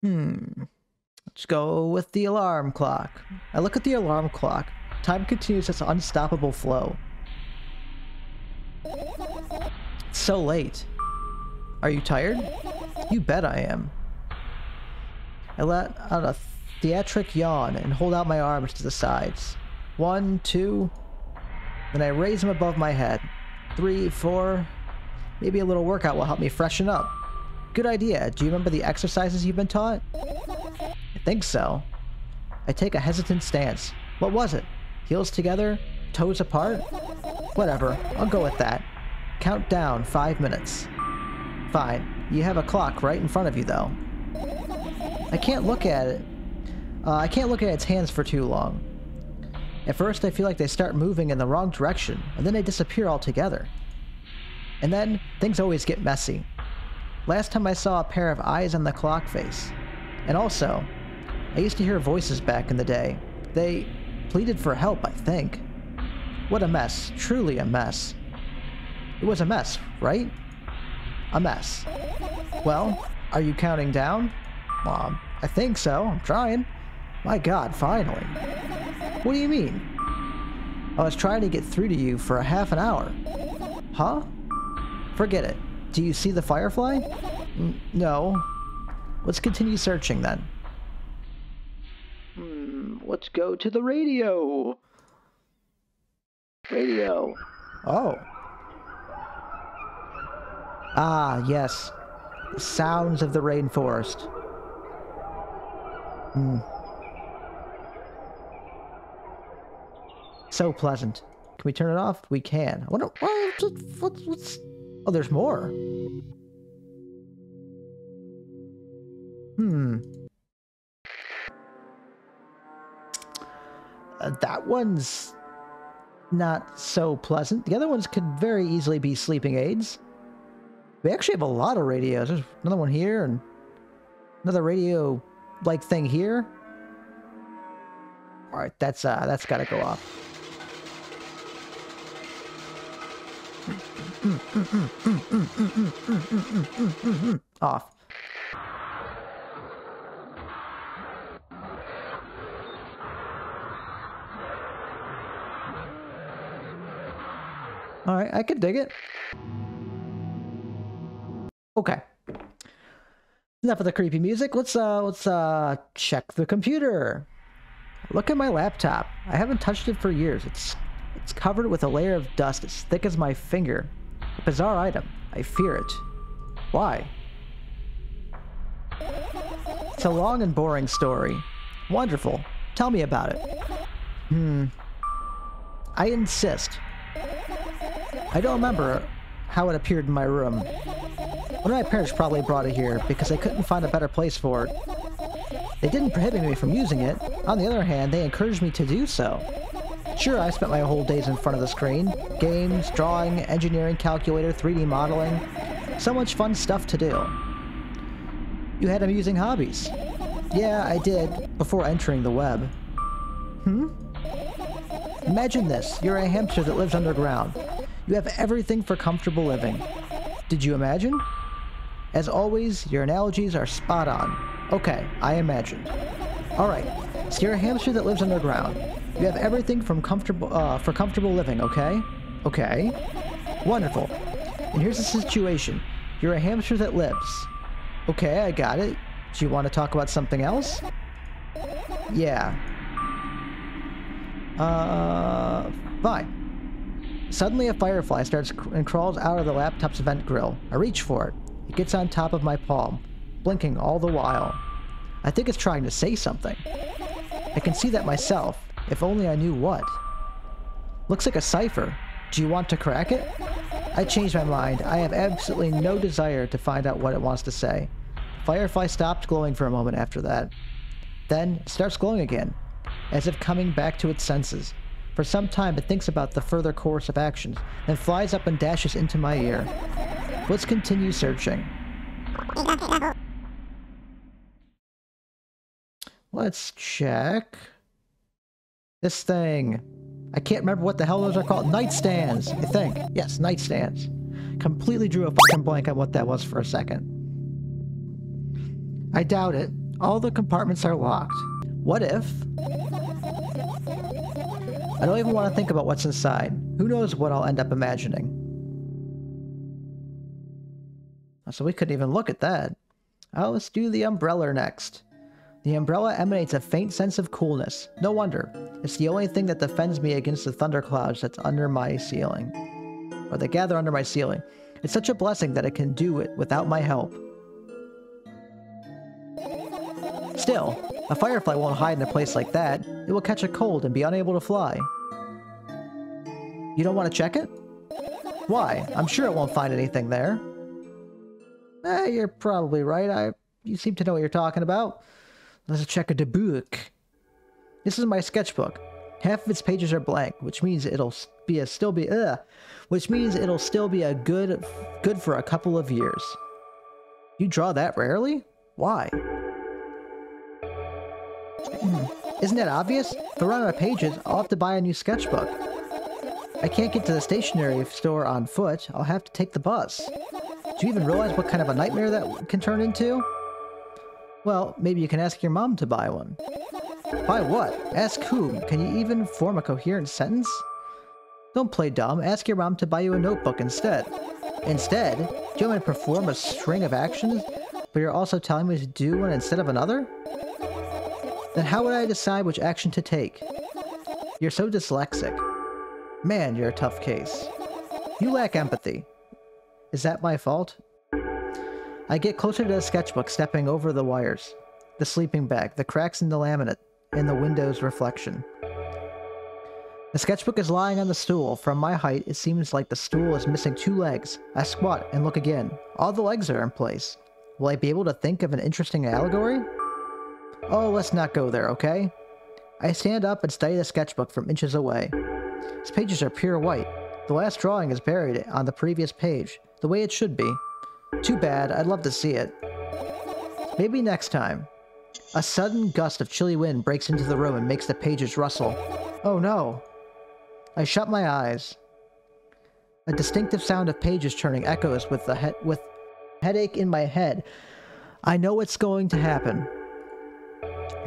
Let's go with the alarm clock. I look at the alarm clock. Time continues its unstoppable flow. It's so late. Are you tired? You bet I am. I let out a theatric yawn and hold out my arms to the sides. 1, 2... Then I raise them above my head. 3, 4... Maybe a little workout will help me freshen up. Good idea. Do you remember the exercises you've been taught? I think so. I take a hesitant stance. What was it? Heels together? Toes apart? Whatever. I'll go with that. Count down 5 minutes. Fine. You have a clock right in front of you, though. I can't look at it. I can't look at its hands for too long. At first, I feel like they start moving in the wrong direction, and then they disappear altogether. And then, things always get messy. Last time I saw a pair of eyes on the clock face. And also, I used to hear voices back in the day. They pleaded for help, I think. What a mess. Truly a mess. It was a mess, right? A mess. Well, are you counting down? Well, I think so. I'm trying. My God, finally. What do you mean? I was trying to get through to you for a half an hour. Huh? Forget it. Do you see the firefly? No. Let's continue searching then. Let's go to the radio. Radio. Oh. Ah, yes. The sounds of the rainforest. So pleasant. Can we turn it off? We can. What's... Oh, there's more. That one's not so pleasant. The other ones could very easily be sleeping aids. We actually have a lot of radios. There's another one here and another radio-like thing here. All right, that's got to go off. Off. All right, I could dig it. Okay. Enough of the creepy music. Let's check the computer. Look at my laptop. I haven't touched it for years. It's covered with a layer of dust as thick as my finger. A bizarre item. I fear it. Why? It's a long and boring story. Wonderful. Tell me about it. I insist. I don't remember how it appeared in my room. One of my parents probably brought it here because they couldn't find a better place for it. They didn't prohibit me from using it. On the other hand, they encouraged me to do so. Sure, I spent my whole days in front of the screen. Games, drawing, engineering, calculator, 3D modeling. So much fun stuff to do. You had amusing hobbies. Yeah, I did, before entering the web. Imagine this. You're a hamster that lives underground. You have everything for comfortable living. Did you imagine? As always, your analogies are spot on. Okay, I imagined. Alright, so you're a hamster that lives underground. You have everything from for comfortable living, okay? Okay. Wonderful. And here's the situation. You're a hamster that lives. Okay, I got it. Do you want to talk about something else? Yeah. Fine. Suddenly a firefly starts and crawls out of the laptop's vent grill. I reach for it. It gets on top of my palm, blinking all the while. I think it's trying to say something. I can see that myself, if only I knew what. Looks like a cipher. Do you want to crack it? I changed my mind. I have absolutely no desire to find out what it wants to say. Firefly stopped glowing for a moment after that. Then it starts glowing again, as if coming back to its senses. For some time it thinks about the further course of actions, then flies up and dashes into my ear. Let's continue searching. Let's check. This thing. I can't remember what the hell those are called. Nightstands, I think. Yes, nightstands. Completely drew a fucking blank on what that was for a second. I doubt it. All the compartments are locked. What if? I don't even want to think about what's inside. Who knows what I'll end up imagining. So we couldn't even look at that. Oh, let's do the umbrella next. The umbrella emanates a faint sense of coolness. No wonder. It's the only thing that defends me against the thunderclouds that's under my ceiling. Or that gather under my ceiling. It's such a blessing that it can do it without my help. Still, a firefly won't hide in a place like that. It will catch a cold and be unable to fly. You don't want to check it? Why? I'm sure it won't find anything there. You're probably right. You seem to know what you're talking about. Let's check the book. This is my sketchbook. Half of its pages are blank, which means it'll still be a good for a couple of years. You draw that rarely? Why? Isn't that obvious? If I run out of pages, I'll have to buy a new sketchbook. I can't get to the stationery store on foot. I'll have to take the bus. Do you even realize what kind of a nightmare that can turn into? Well, maybe you can ask your mom to buy one. Buy what? Ask whom? Can you even form a coherent sentence? Don't play dumb. Ask your mom to buy you a notebook instead. Instead? Do you want me to perform a string of actions, but you're also telling me to do one instead of another? Then how would I decide which action to take? You're so dyslexic. Man, you're a tough case. You lack empathy. Is that my fault? I get closer to the sketchbook, stepping over the wires, the sleeping bag, the cracks in the laminate, and the window's reflection. The sketchbook is lying on the stool. From my height, it seems like the stool is missing 2 legs. I squat and look again. All the legs are in place. Will I be able to think of an interesting allegory? Oh, let's not go there, okay? I stand up and study the sketchbook from inches away. Its pages are pure white. The last drawing is buried on the previous page, the way it should be. Too bad, I'd love to see it. Maybe next time. A sudden gust of chilly wind breaks into the room and makes the pages rustle. Oh no. I shut my eyes. A distinctive sound of pages turning echoes with headache in my head. I know what's going to happen.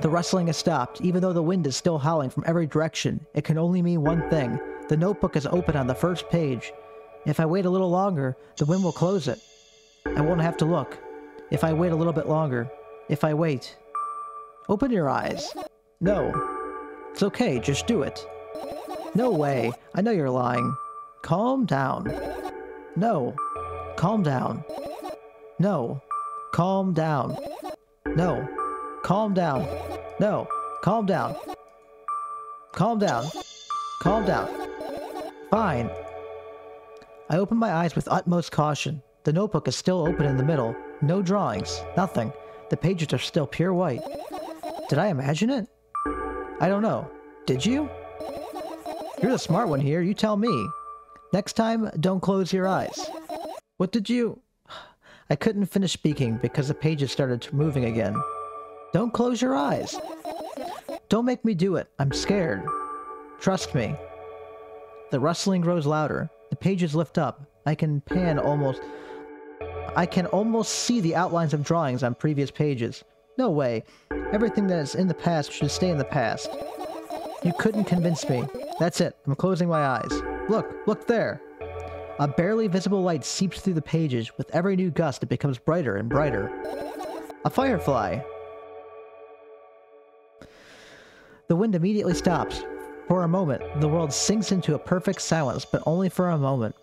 The rustling has stopped, even though the wind is still howling from every direction. It can only mean one thing. The notebook is open on the first page. If I wait a little longer, the wind will close it. I won't have to look. If I wait a little bit longer. If I wait. Open your eyes. No. It's okay, just do it. No way. I know you're lying. Calm down. No. Calm down. No. Calm down. No. calm down. No, calm down. Calm down. Calm down. Fine. I open my eyes with utmost caution. The notebook is still open in the middle. No drawings. Nothing. The pages are still pure white. Did I imagine it? I don't know. Did you? You're the smart one here. You tell me. Next time, don't close your eyes. What did you... I couldn't finish speaking because the pages started moving again. Don't close your eyes. Don't make me do it. I'm scared. Trust me. The rustling grows louder. The pages lift up. I can almost see the outlines of drawings on previous pages. No way. Everything that is in the past should stay in the past. You couldn't convince me. That's it. I'm closing my eyes. Look there. A barely visible light seeps through the pages. With every new gust, it becomes brighter and brighter. A firefly. The wind immediately stops. For a moment, the world sinks into a perfect silence, but only for a moment.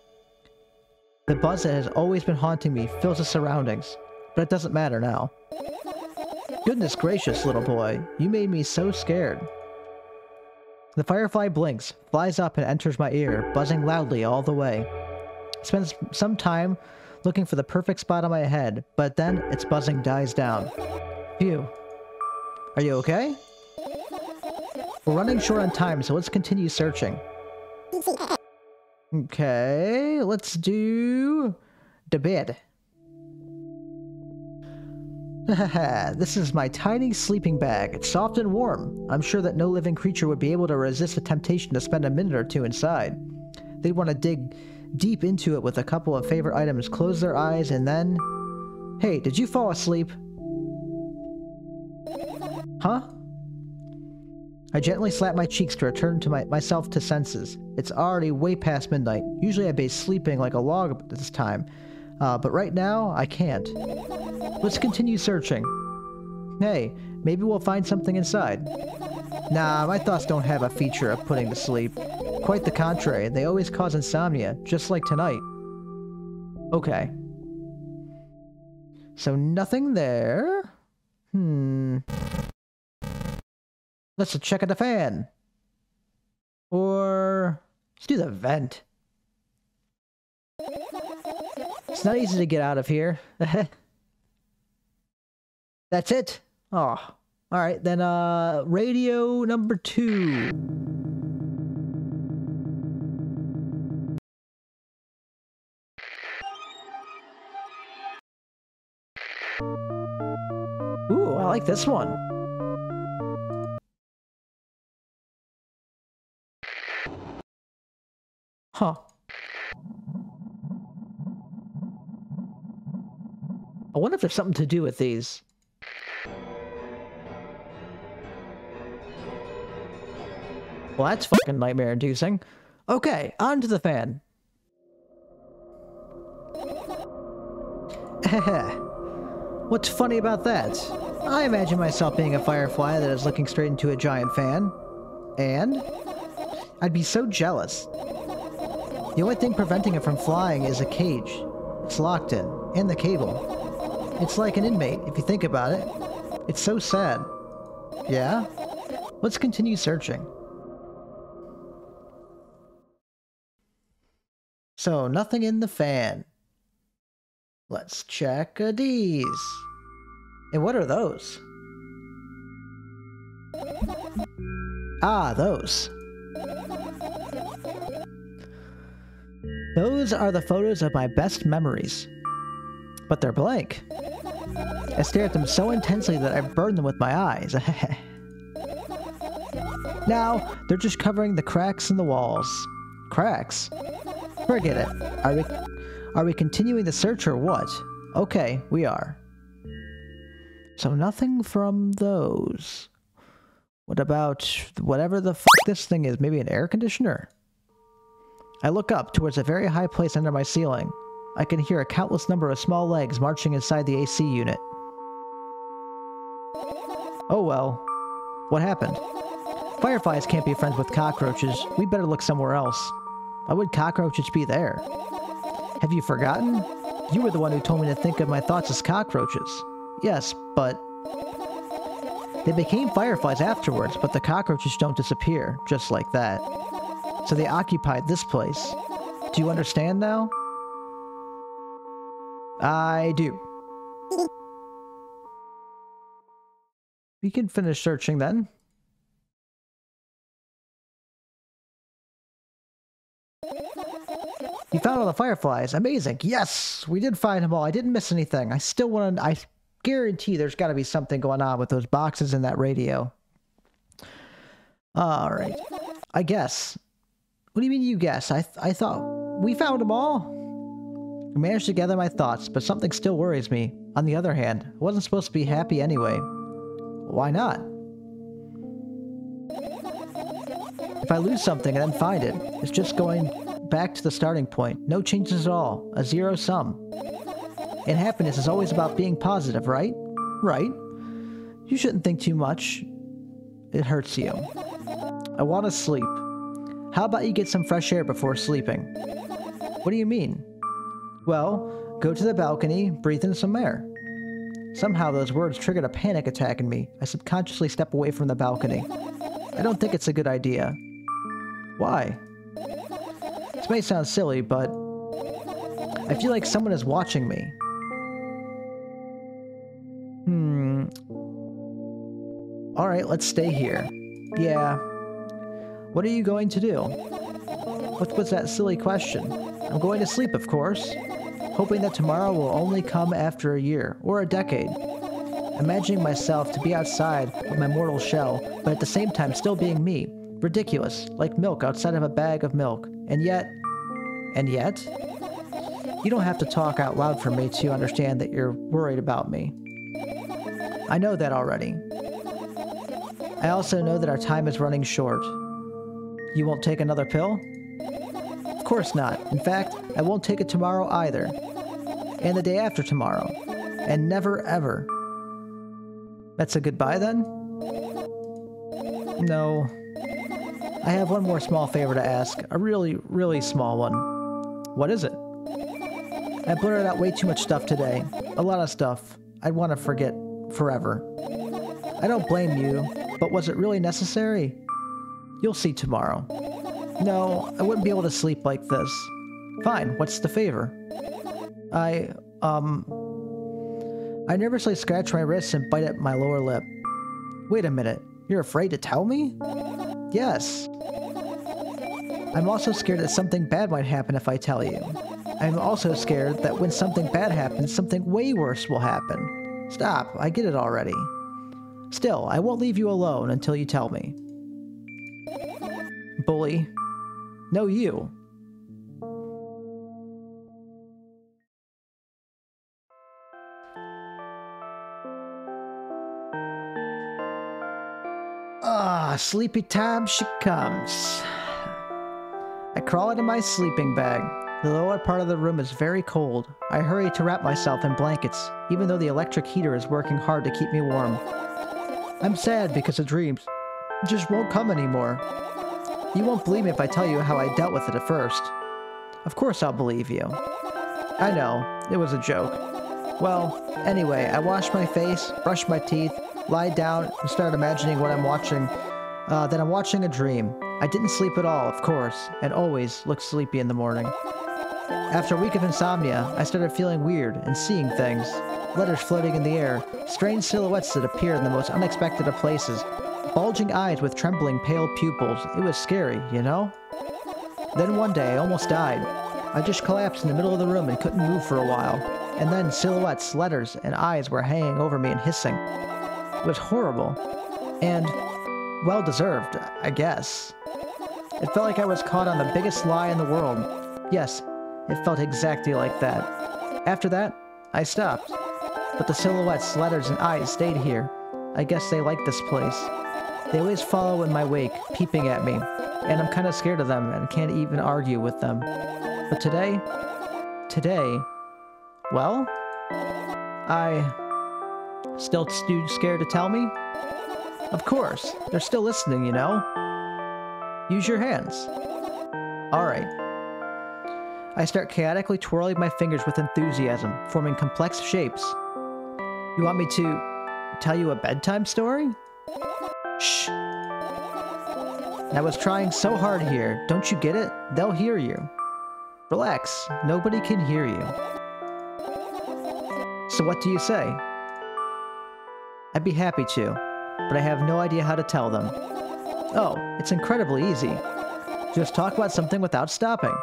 The buzz that has always been haunting me fills the surroundings, but it doesn't matter now. Goodness gracious, little boy, you made me so scared. The firefly blinks, flies up and enters my ear, buzzing loudly all the way. It spends some time looking for the perfect spot on my head, but then its buzzing dies down. Phew. Are you okay? We're running short on time, so let's continue searching. Okay, let's do... the bed. This is my tiny sleeping bag. It's soft and warm. I'm sure that no living creature would be able to resist the temptation to spend a minute or two inside. They'd want to dig deep into it with a couple of favorite items, close their eyes, and then... Hey, did you fall asleep? Huh? I gently slap my cheeks to return to myself to senses. It's already way past midnight. Usually I'd be sleeping like a log at this time. But right now, I can't. Let's continue searching. Hey, maybe we'll find something inside. Nah, my thoughts don't have a feature of putting to sleep. Quite the contrary, they always cause insomnia, just like tonight. Okay. So nothing there. Let's check at the fan. Or... let's do the vent. It's not easy to get out of here. That's it? Oh. Alright, then, radio number 2. Ooh, I like this one. Huh. I wonder if there's something to do with these. Well, that's fucking nightmare-inducing. Okay, on to the fan. What's funny about that? I imagine myself being a firefly that is looking straight into a giant fan. And? I'd be so jealous. The only thing preventing it from flying is a cage. It's locked in, and the cable. It's like an inmate, if you think about it. It's so sad. Yeah? Let's continue searching. So, nothing in the fan. Let's check these. And what are those? Ah, those. Those are the photos of my best memories. But they're blank. I stare at them so intensely that I burn them with my eyes. Now, they're just covering the cracks in the walls. Cracks? Forget it. Are we continuing the search or what? Okay, we are. So nothing from those. What about whatever the fuck this thing is? Maybe an air conditioner? I look up towards a very high place under my ceiling. I can hear a countless number of small legs marching inside the AC unit. Oh well. What happened? Fireflies can't be friends with cockroaches. We better look somewhere else. Why would cockroaches be there? Have you forgotten? You were the one who told me to think of my thoughts as cockroaches. Yes, but... They became fireflies afterwards, but the cockroaches don't disappear, just like that. So they occupied this place. Do you understand now? I do. We can finish searching then. You found all the fireflies. Amazing. Yes, we did find them all. I didn't miss anything. I still want to... I guarantee there's got to be something going on with those boxes and that radio. Alright. I guess. What do you mean you guess? I thought we found them all. I managed to gather my thoughts, but something still worries me. On the other hand, I wasn't supposed to be happy anyway. Why not? If I lose something and then find it, it's just going back to the starting point. No changes at all. A zero sum. And happiness is always about being positive, right? Right. You shouldn't think too much. It hurts you. I want to sleep. How about you get some fresh air before sleeping? What do you mean? Well, go to the balcony, breathe in some air. Somehow those words triggered a panic attack in me. I subconsciously step away from the balcony. I don't think it's a good idea. Why? This may sound silly, but I feel like someone is watching me. Alright, let's stay here. Yeah. What are you going to do? What was that silly question? I'm going to sleep, of course. Hoping that tomorrow will only come after a year, or a decade. Imagining myself to be outside of my mortal shell, but at the same time still being me. Ridiculous, like milk outside of a bag of milk. And yet... You don't have to talk out loud for me to understand that you're worried about me. I know that already. I also know that our time is running short. You won't take another pill? Of course not. In fact, I won't take it tomorrow either. And the day after tomorrow. And never ever. That's a goodbye then? No. I have one more small favor to ask. A really, really small one. What is it? I blurted out way too much stuff today. A lot of stuff I'd want to forget forever. I don't blame you, but was it really necessary? You'll see tomorrow. No, I wouldn't be able to sleep like this. Fine, what's the favor? I nervously scratch my wrists and bite at my lower lip. Wait a minute, you're afraid to tell me? Yes. I'm also scared that something bad might happen if I tell you. I'm also scared that when something bad happens, something way worse will happen. Stop, I get it already. Still, I won't leave you alone until you tell me. Bully. No, you. Sleepy time she comes. I crawl into my sleeping bag. The lower part of the room is very cold. I hurry to wrap myself in blankets, even though the electric heater is working hard to keep me warm. I'm sad because the dreams just won't come anymore. You won't believe me if I tell you how I dealt with it at first. Of course I'll believe you. I know, it was a joke. Well, anyway, I washed my face, brushed my teeth, lied down, and started imagining what I'm watching. That I'm watching a dream. I didn't sleep at all, of course, and always looked sleepy in the morning. After a week of insomnia, I started feeling weird and seeing things. Letters floating in the air, strange silhouettes that appeared in the most unexpected of places, bulging eyes with trembling pale pupils. It was scary, you know? Then one day, I almost died. I just collapsed in the middle of the room and couldn't move for a while. And then silhouettes, letters, and eyes were hanging over me and hissing. It was horrible. And well-deserved, I guess. It felt like I was caught on the biggest lie in the world. Yes, it felt exactly like that. After that, I stopped. But the silhouettes, letters, and eyes stayed here. I guess they like this place. They always follow in my wake, peeping at me. And I'm kind of scared of them and can't even argue with them. But today, well, still too scared to tell me? Of course, they're still listening, you know? Use your hands. Alright. I start chaotically twirling my fingers with enthusiasm, forming complex shapes. You want me to tell you a bedtime story? Shh. I was trying so hard here. Don't you get it? They'll hear you. Relax. Nobody can hear you. So what do you say? I'd be happy to, but I have no idea how to tell them. Oh, it's incredibly easy. Just talk about something without stopping.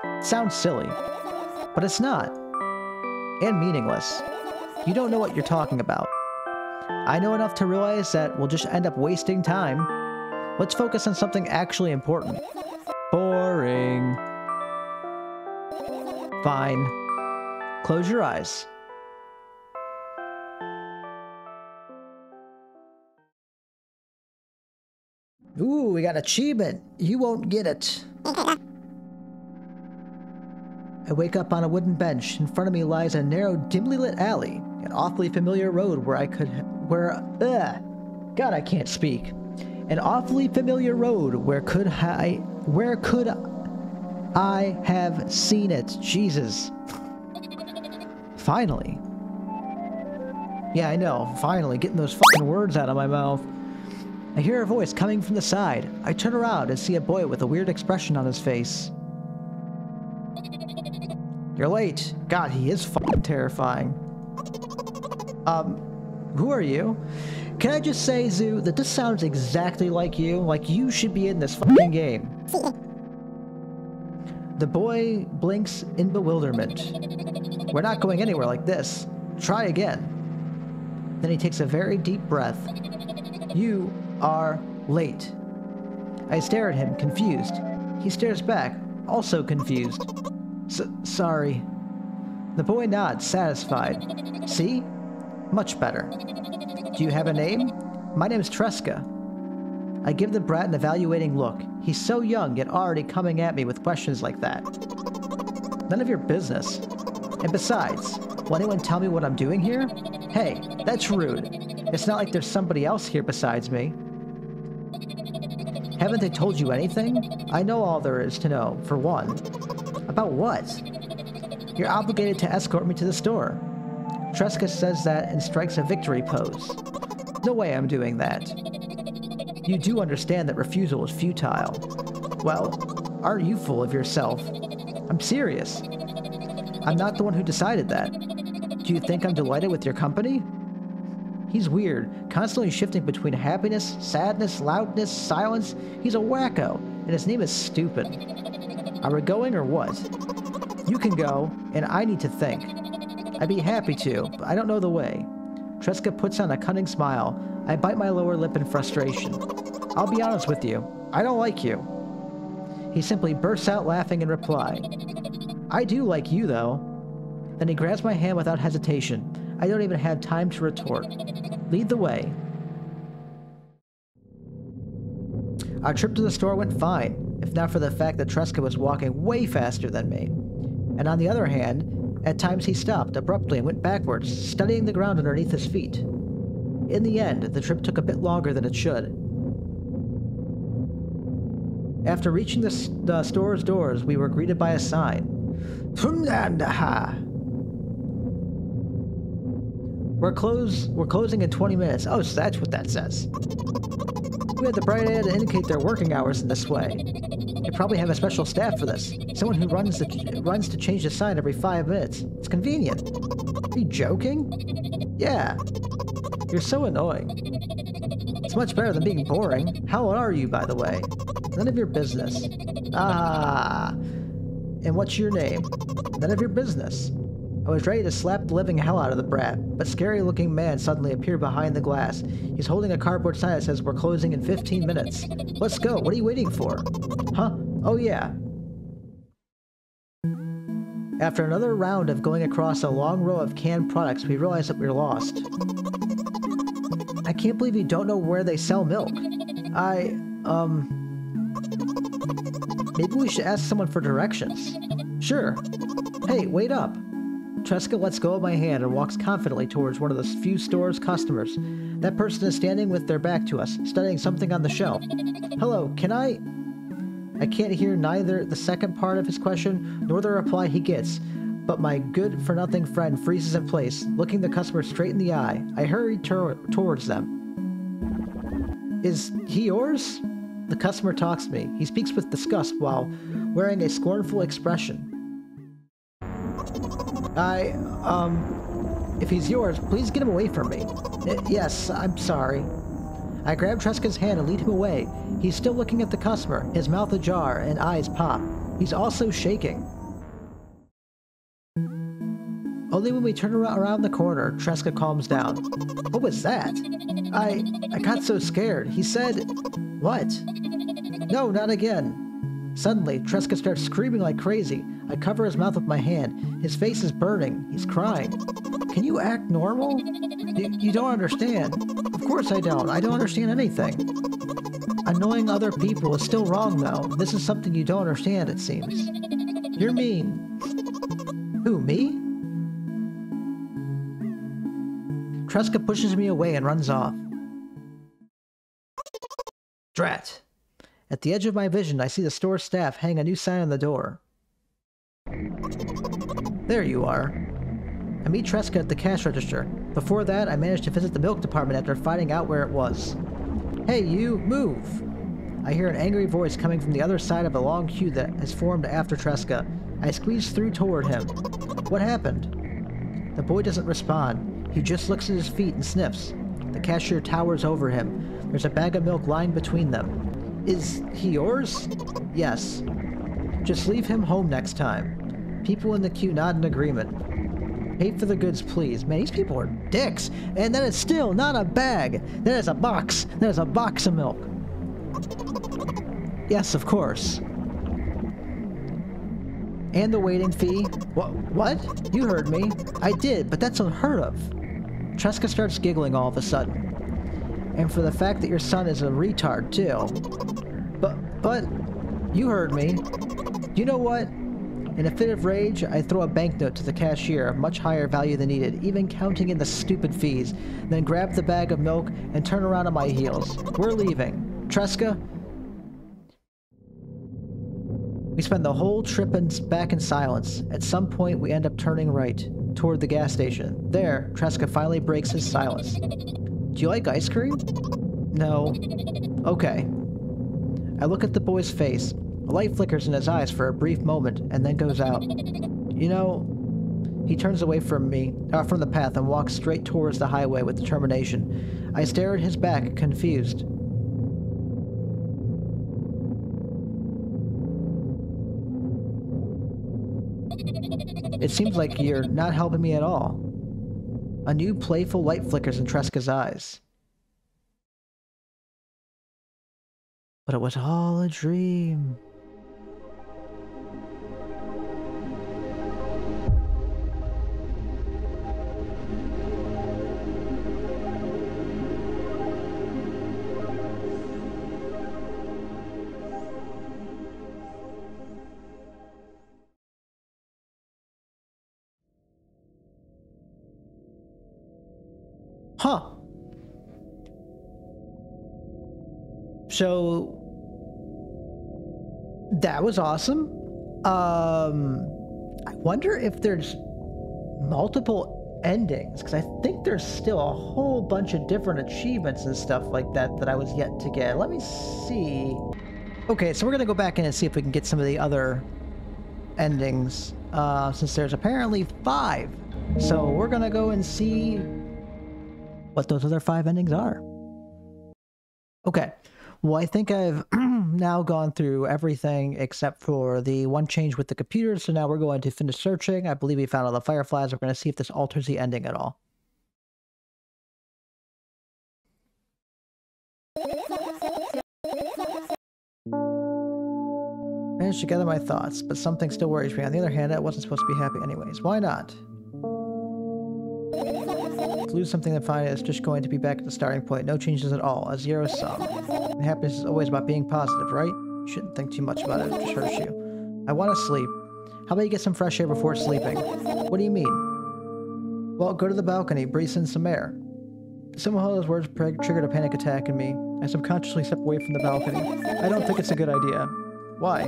It sounds silly, but it's not. And meaningless. You don't know what you're talking about. I know enough to realize that we'll just end up wasting time. Let's focus on something actually important. Boring. Fine. Close your eyes. Ooh, we got achievement. You won't get it. I wake up on a wooden bench. In front of me lies a narrow, dimly lit alley. An awfully familiar road God, I can't speak. An awfully familiar road. Where could I have seen it? Jesus. Finally. Yeah, I know. Finally, getting those fucking words out of my mouth. I hear a voice coming from the side. I turn around and see a boy with a weird expression on his face. You're late. God, he is fucking terrifying. Who are you? Can I just say, Zoo, that this sounds exactly like you? Like you should be in this fucking game. The boy blinks in bewilderment. We're not going anywhere like this. Try again. Then he takes a very deep breath. You are late. I stare at him, confused. He stares back, also confused. Sorry. The boy nods, satisfied. See? Much better. Do you have a name? My name's Tresca. I give the brat an evaluating look. He's so young, yet already coming at me with questions like that. None of your business. And besides, will anyone tell me what I'm doing here? Hey, that's rude. It's not like there's somebody else here besides me. Haven't they told you anything? I know all there is to know, for one. About what? You're obligated to escort me to the store. Tresca says that and strikes a victory pose. No way I'm doing that. You do understand that refusal is futile. Well, aren't you full of yourself? I'm serious. I'm not the one who decided that. Do you think I'm delighted with your company? He's weird, constantly shifting between happiness, sadness, loudness, silence. He's a wacko, and his name is Stupid. Are we going or what? You can go, and I need to think. I'd be happy to, but I don't know the way. Tresca puts on a cunning smile. I bite my lower lip in frustration. I'll be honest with you. I don't like you. He simply bursts out laughing in reply. I do like you, though. Then he grabs my hand without hesitation. I don't even have time to retort. Lead the way. Our trip to the store went fine, if not for the fact that Tresca was walking way faster than me. And on the other hand, at times he stopped abruptly and went backwards, studying the ground underneath his feet. In the end, the trip took a bit longer than it should. After reaching the store's doors, we were greeted by a sign. We're closing in 20 minutes. Oh, so that's what that says. We had the bright idea to indicate their working hours in this way. They probably have a special staff for this. Someone who runs to change the sign every 5 minutes. It's convenient. Are you joking? Yeah. You're so annoying. It's much better than being boring. How old are you, by the way? None of your business. Ah. And what's your name? None of your business. I was ready to slap the living hell out of the brat, but scary-looking man suddenly appeared behind the glass. He's holding a cardboard sign that says we're closing in 15 minutes. Let's go. What are you waiting for? Huh? Oh, yeah. After another round of going across a long row of canned products, we realized that we were lost. I can't believe you don't know where they sell milk. Maybe we should ask someone for directions. Sure. Hey, wait up. Tresca lets go of my hand and walks confidently towards one of the few store's customers. That person is standing with their back to us, studying something on the shelf. Hello, can I can't hear neither the second part of his question nor the reply he gets, but my good-for-nothing friend freezes in place, looking the customer straight in the eye. I hurry towards them. Is he yours? The customer talks to me. He speaks with disgust while wearing a scornful expression. If he's yours, please get him away from me. Yes, I'm sorry. I grab Tresca's hand and lead him away. He's still looking at the customer, his mouth ajar and eyes pop. He's also shaking. Only when we turn around the corner, Tresca calms down. What was that? I got so scared. He said, what? No, not again. Suddenly, Tresca starts screaming like crazy. I cover his mouth with my hand. His face is burning. He's crying. Can you act normal? You don't understand. Of course I don't. I don't understand anything. Annoying other people is still wrong, though. This is something you don't understand, it seems. You're mean. Who, me? Tresca pushes me away and runs off. Drat. At the edge of my vision, I see the store staff hang a new sign on the door. There you are. I meet Tresca at the cash register. Before that, I managed to visit the milk department after finding out where it was. Hey, you, move! I hear an angry voice coming from the other side of a long queue that has formed after Tresca. I squeeze through toward him. What happened? The boy doesn't respond. He just looks at his feet and sniffs. The cashier towers over him. There's a bag of milk lying between them. Is he yours? Yes. Just leave him home next time. People in the queue nod in agreement. Pay for the goods, please. Man, these people are dicks. And that is still not a bag. That is a box. That is a box of milk. Yes, of course. And the waiting fee. What? You heard me. I did, but that's unheard of. Tresca starts giggling all of a sudden. And for the fact that your son is a retard, too. But, you heard me. You know what? In a fit of rage, I throw a banknote to the cashier of much higher value than needed, even counting in the stupid fees, then grab the bag of milk and turn around on my heels. We're leaving. Tresca? We spend the whole trip back in silence. At some point, we end up turning right, toward the gas station. There, Tresca finally breaks his silence. Do you like ice cream? No. Okay. I look at the boy's face. A light flickers in his eyes for a brief moment, and then goes out. You know... He turns away from me, from the path, and walks straight towards the highway with determination. I stare at his back, confused. It seems like you're not helping me at all. A new playful light flickers in Tresca's eyes. But it was all a dream. Huh. So that was awesome. I wonder if there's multiple endings, because I think there's still a whole bunch of different achievements and stuff like that that I was yet to get. Let me see. Okay, so we're gonna go back in and see if we can get some of the other endings, since there's apparently 5. So we're gonna go and see what those other 5 endings are. Okay, well, I think I've now gone through everything except for the one change with the computer, so now we're going to finish searching. I believe we found all the fireflies. We're going to see if this alters the ending at all. Managed to gather my thoughts, but something still worries me. On the other hand, I wasn't supposed to be happy anyways. Why not? To lose something and find it is just going to be back at the starting point. No changes at all. A zero sum. And happiness is always about being positive, right? You shouldn't think too much about it. It just hurts you. I want to sleep. How about you get some fresh air before sleeping? What do you mean? Well, go to the balcony. Breathe in some air. Somehow those words triggered a panic attack in me. I subconsciously stepped away from the balcony. I don't think it's a good idea. Why?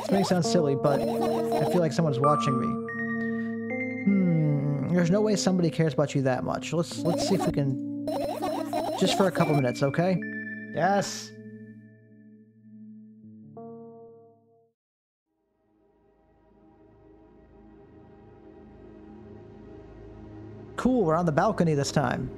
This may sound silly, but I feel like someone's watching me. There's no way somebody cares about you that much. Let's see if we can... Just for a couple minutes, okay? Yes! Cool, we're on the balcony this time.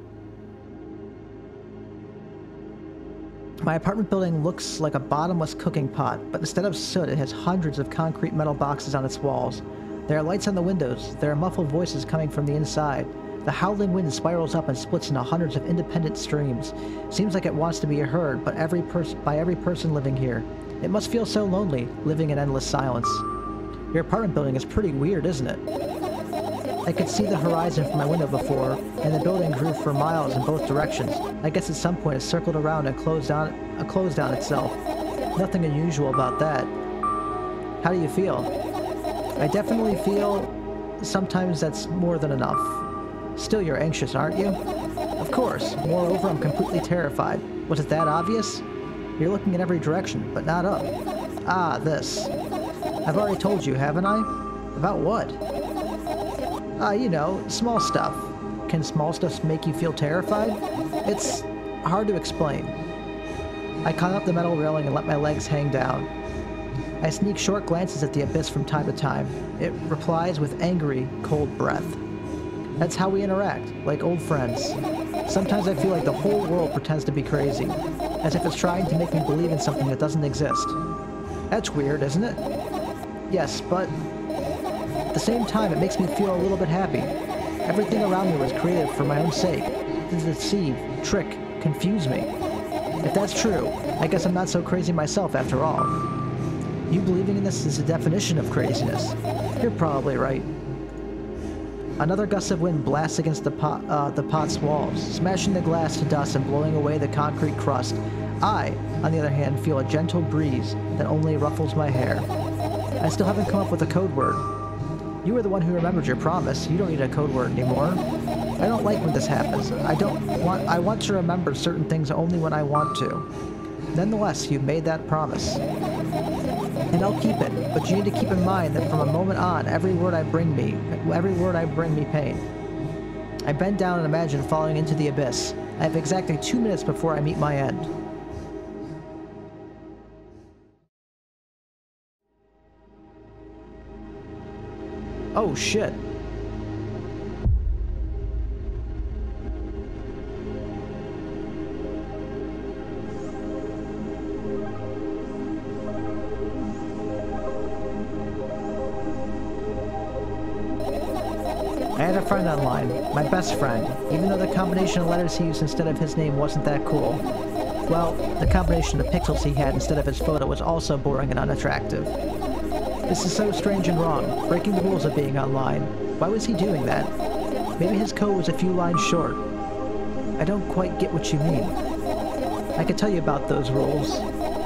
My apartment building looks like a bottomless cooking pot, but instead of soot, it has hundreds of concrete metal boxes on its walls. There are lights on the windows. There are muffled voices coming from the inside. The howling wind spirals up and splits into hundreds of independent streams. Seems like it wants to be heard, but by every person living here. It must feel so lonely, living in endless silence. Your apartment building is pretty weird, isn't it? I could see the horizon from my window before, and the building grew for miles in both directions. I guess at some point it circled around and closed down itself. Nothing unusual about that. How do you feel? I definitely feel sometimes that's more than enough. Still, you're anxious, aren't you? Of course. Moreover, I'm completely terrified. Was it that obvious? You're looking in every direction, but not up. Ah, this. I've already told you, haven't I? About what? You know, small stuff. Can small stuff make you feel terrified? It's hard to explain. I climb up the metal railing and let my legs hang down. I sneak short glances at the abyss from time to time. It replies with angry, cold breath. That's how we interact, like old friends. Sometimes I feel like the whole world pretends to be crazy, as if it's trying to make me believe in something that doesn't exist. That's weird, isn't it? Yes, but at the same time, it makes me feel a little bit happy. Everything around me was created for my own sake, to deceive, trick, confuse me. If that's true, I guess I'm not so crazy myself after all. You believing in this is the definition of craziness. You're probably right. Another gust of wind blasts against the pot's walls, smashing the glass to dust and blowing away the concrete crust. I, on the other hand, feel a gentle breeze that only ruffles my hair. I still haven't come up with a code word. You were the one who remembered your promise. You don't need a code word anymore. I don't like when this happens. I want to remember certain things only when I want to. Nonetheless, you've made that promise. And I'll keep it, but you need to keep in mind that from a moment on, every word I bring me pain. I bend down and imagine falling into the abyss. I have exactly 2 minutes before I meet my end. Oh shit. I had a friend online, my best friend, even though the combination of letters he used instead of his name wasn't that cool. Well, the combination of pixels he had instead of his photo was also boring and unattractive. This is so strange and wrong, breaking the rules of being online. Why was he doing that? Maybe his code was a few lines short. I don't quite get what you mean. I could tell you about those rules.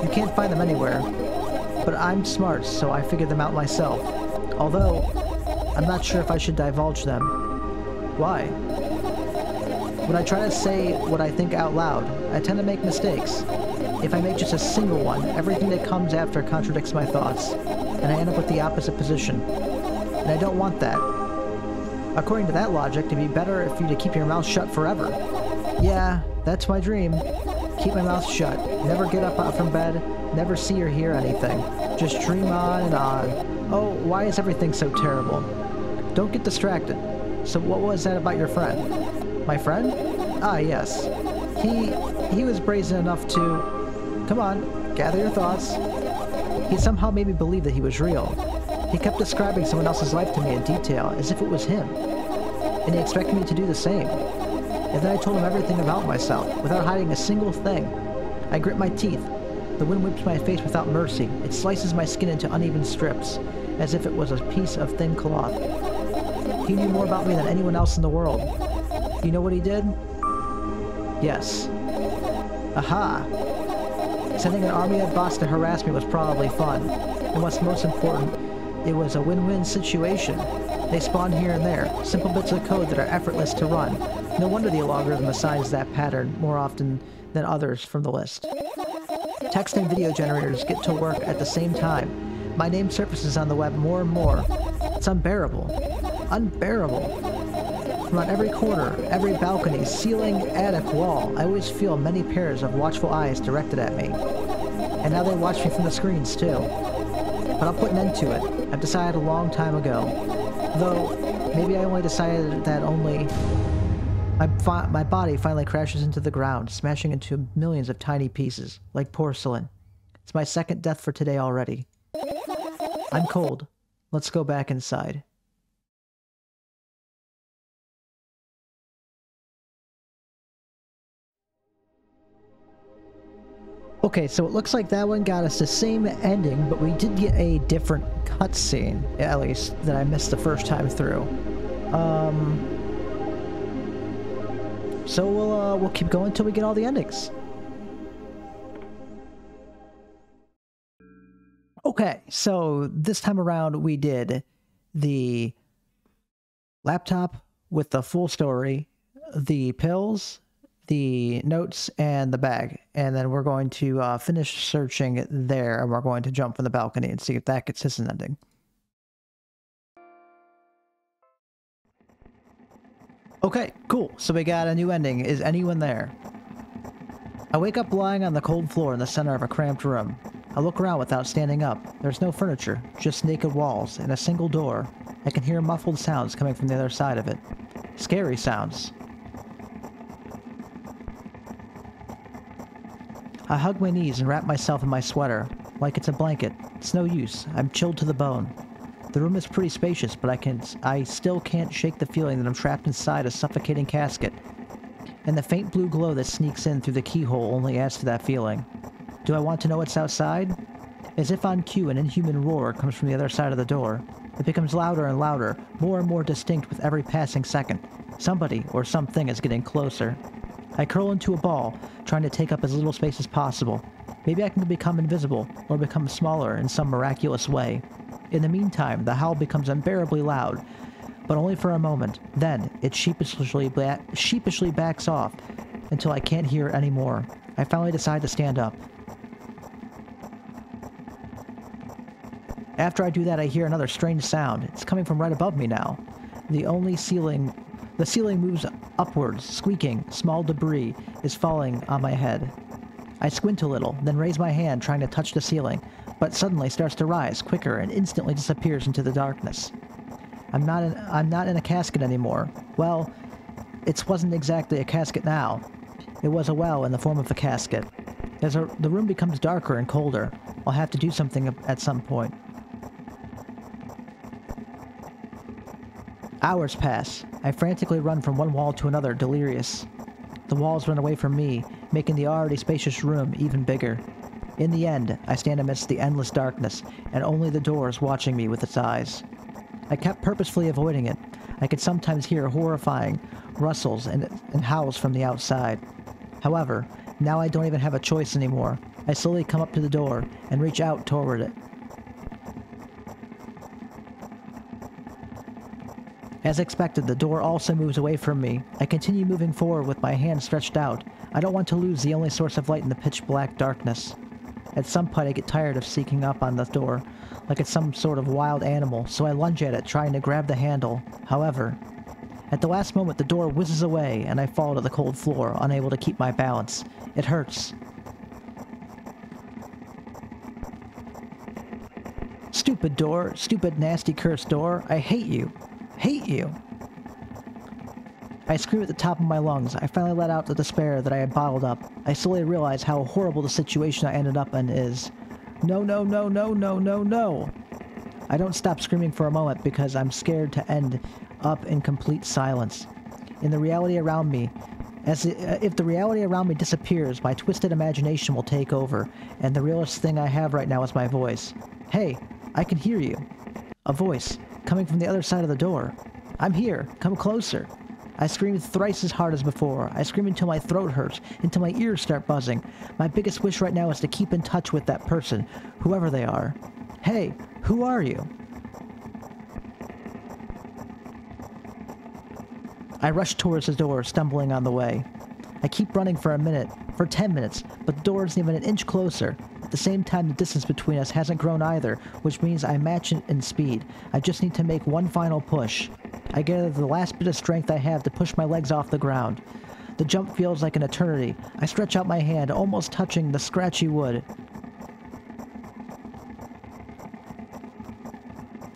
You can't find them anywhere. But I'm smart, so I figured them out myself. Although, I'm not sure if I should divulge them. Why? When I try to say what I think out loud, I tend to make mistakes. If I make just a single one, everything that comes after contradicts my thoughts, and I end up with the opposite position. And I don't want that. According to that logic, it'd be better for you to keep your mouth shut forever. Yeah, that's my dream. Keep my mouth shut, never get up out from bed, never see or hear anything. Just dream on and on. Oh, why is everything so terrible? Don't get distracted. So what was that about your friend? My friend? Ah, yes. He was brazen enough to... Come on, gather your thoughts. He somehow made me believe that he was real. He kept describing someone else's life to me in detail, as if it was him. And he expected me to do the same. And then I told him everything about myself, without hiding a single thing. I grit my teeth. The wind whips my face without mercy. It slices my skin into uneven strips, as if it was a piece of thin cloth. He knew more about me than anyone else in the world. You know what he did? Yes. Aha! Sending an army of bots to harass me was probably fun. And what's most important, it was a win-win situation. They spawned here and there, simple bits of code that are effortless to run. No wonder the algorithm assigns that pattern more often than others from the list. Text and video generators get to work at the same time. My name surfaces on the web more and more. It's unbearable. Unbearable. From on every corner, every balcony, ceiling, attic, wall, I always feel many pairs of watchful eyes directed at me. And now they watch me from the screens, too. But I'll put an end to it. I've decided a long time ago. Though, maybe I only decided that only... My body finally crashes into the ground, smashing into millions of tiny pieces, like porcelain. It's my second death for today already. I'm cold. Let's go back inside. Okay, so it looks like that one got us the same ending, but we did get a different cutscene, at least, that I missed the first time through. So we'll keep going until we get all the endings. Okay, so this time around we did the laptop with the full story, the pills, the notes, and the bag. And then we're going to finish searching there, and we're going to jump from the balcony and see if that gets us an ending. Okay, cool. So we got a new ending. Is anyone there? I wake up lying on the cold floor in the center of a cramped room. I look around without standing up. There's no furniture, just naked walls and a single door. I can hear muffled sounds coming from the other side of it. Scary sounds. I hug my knees and wrap myself in my sweater, like it's a blanket. It's no use. I'm chilled to the bone. The room is pretty spacious, but I still can't shake the feeling that I'm trapped inside a suffocating casket. And the faint blue glow that sneaks in through the keyhole only adds to that feeling. Do I want to know what's outside? As if on cue, an inhuman roar comes from the other side of the door. It becomes louder and louder, more and more distinct with every passing second. Somebody or something is getting closer. I curl into a ball, trying to take up as little space as possible. Maybe I can become invisible, or become smaller in some miraculous way. In the meantime, the howl becomes unbearably loud, but only for a moment. Then, it sheepishly backs off, until I can't hear it anymore. I finally decide to stand up. After I do that, I hear another strange sound. It's coming from right above me now. The ceiling moves upwards, squeaking. Small debris is falling on my head. I squint a little, then raise my hand trying to touch the ceiling, but suddenly starts to rise quicker and instantly disappears into the darkness. I'm not in a casket anymore. Well, it wasn't exactly a casket now. It was a well in the form of a casket. As the room becomes darker and colder, I'll have to do something at some point. Hours pass. I frantically run from one wall to another, delirious. The walls run away from me, making the already spacious room even bigger. In the end, I stand amidst the endless darkness, and only the door is watching me with its eyes. I kept purposefully avoiding it. I could sometimes hear horrifying rustles and howls from the outside. However, now I don't even have a choice anymore. I slowly come up to the door and reach out toward it. As expected, the door also moves away from me. I continue moving forward with my hand stretched out. I don't want to lose the only source of light in the pitch-black darkness. At some point, I get tired of sneaking up on the door, like it's some sort of wild animal, so I lunge at it, trying to grab the handle. However, at the last moment, the door whizzes away, and I fall to the cold floor, unable to keep my balance. It hurts. Stupid door, stupid nasty cursed door, I hate you. Hate you. I scream at the top of my lungs. I finally let out the despair that I had bottled up. I slowly realize how horrible the situation I ended up in is. No, no, no, no, no, no, no. I don't stop screaming for a moment because I'm scared to end up in complete silence. In the reality around me, if the reality around me disappears, my twisted imagination will take over, and the realest thing I have right now is my voice. Hey, I can hear you. A voice, coming from the other side of the door. I'm here, come closer. I scream thrice as hard as before. I scream until my throat hurts, until my ears start buzzing. My biggest wish right now is to keep in touch with that person, whoever they are. Hey, who are you? I rush towards the door, stumbling on the way. I keep running for a minute, for 10 minutes, but the door isn't even an inch closer. the same time, the distance between us hasn't grown either, which means I match in speed. I just need to make one final push. I gather the last bit of strength I have to push my legs off the ground. The jump feels like an eternity. I stretch out my hand, almost touching the scratchy wood.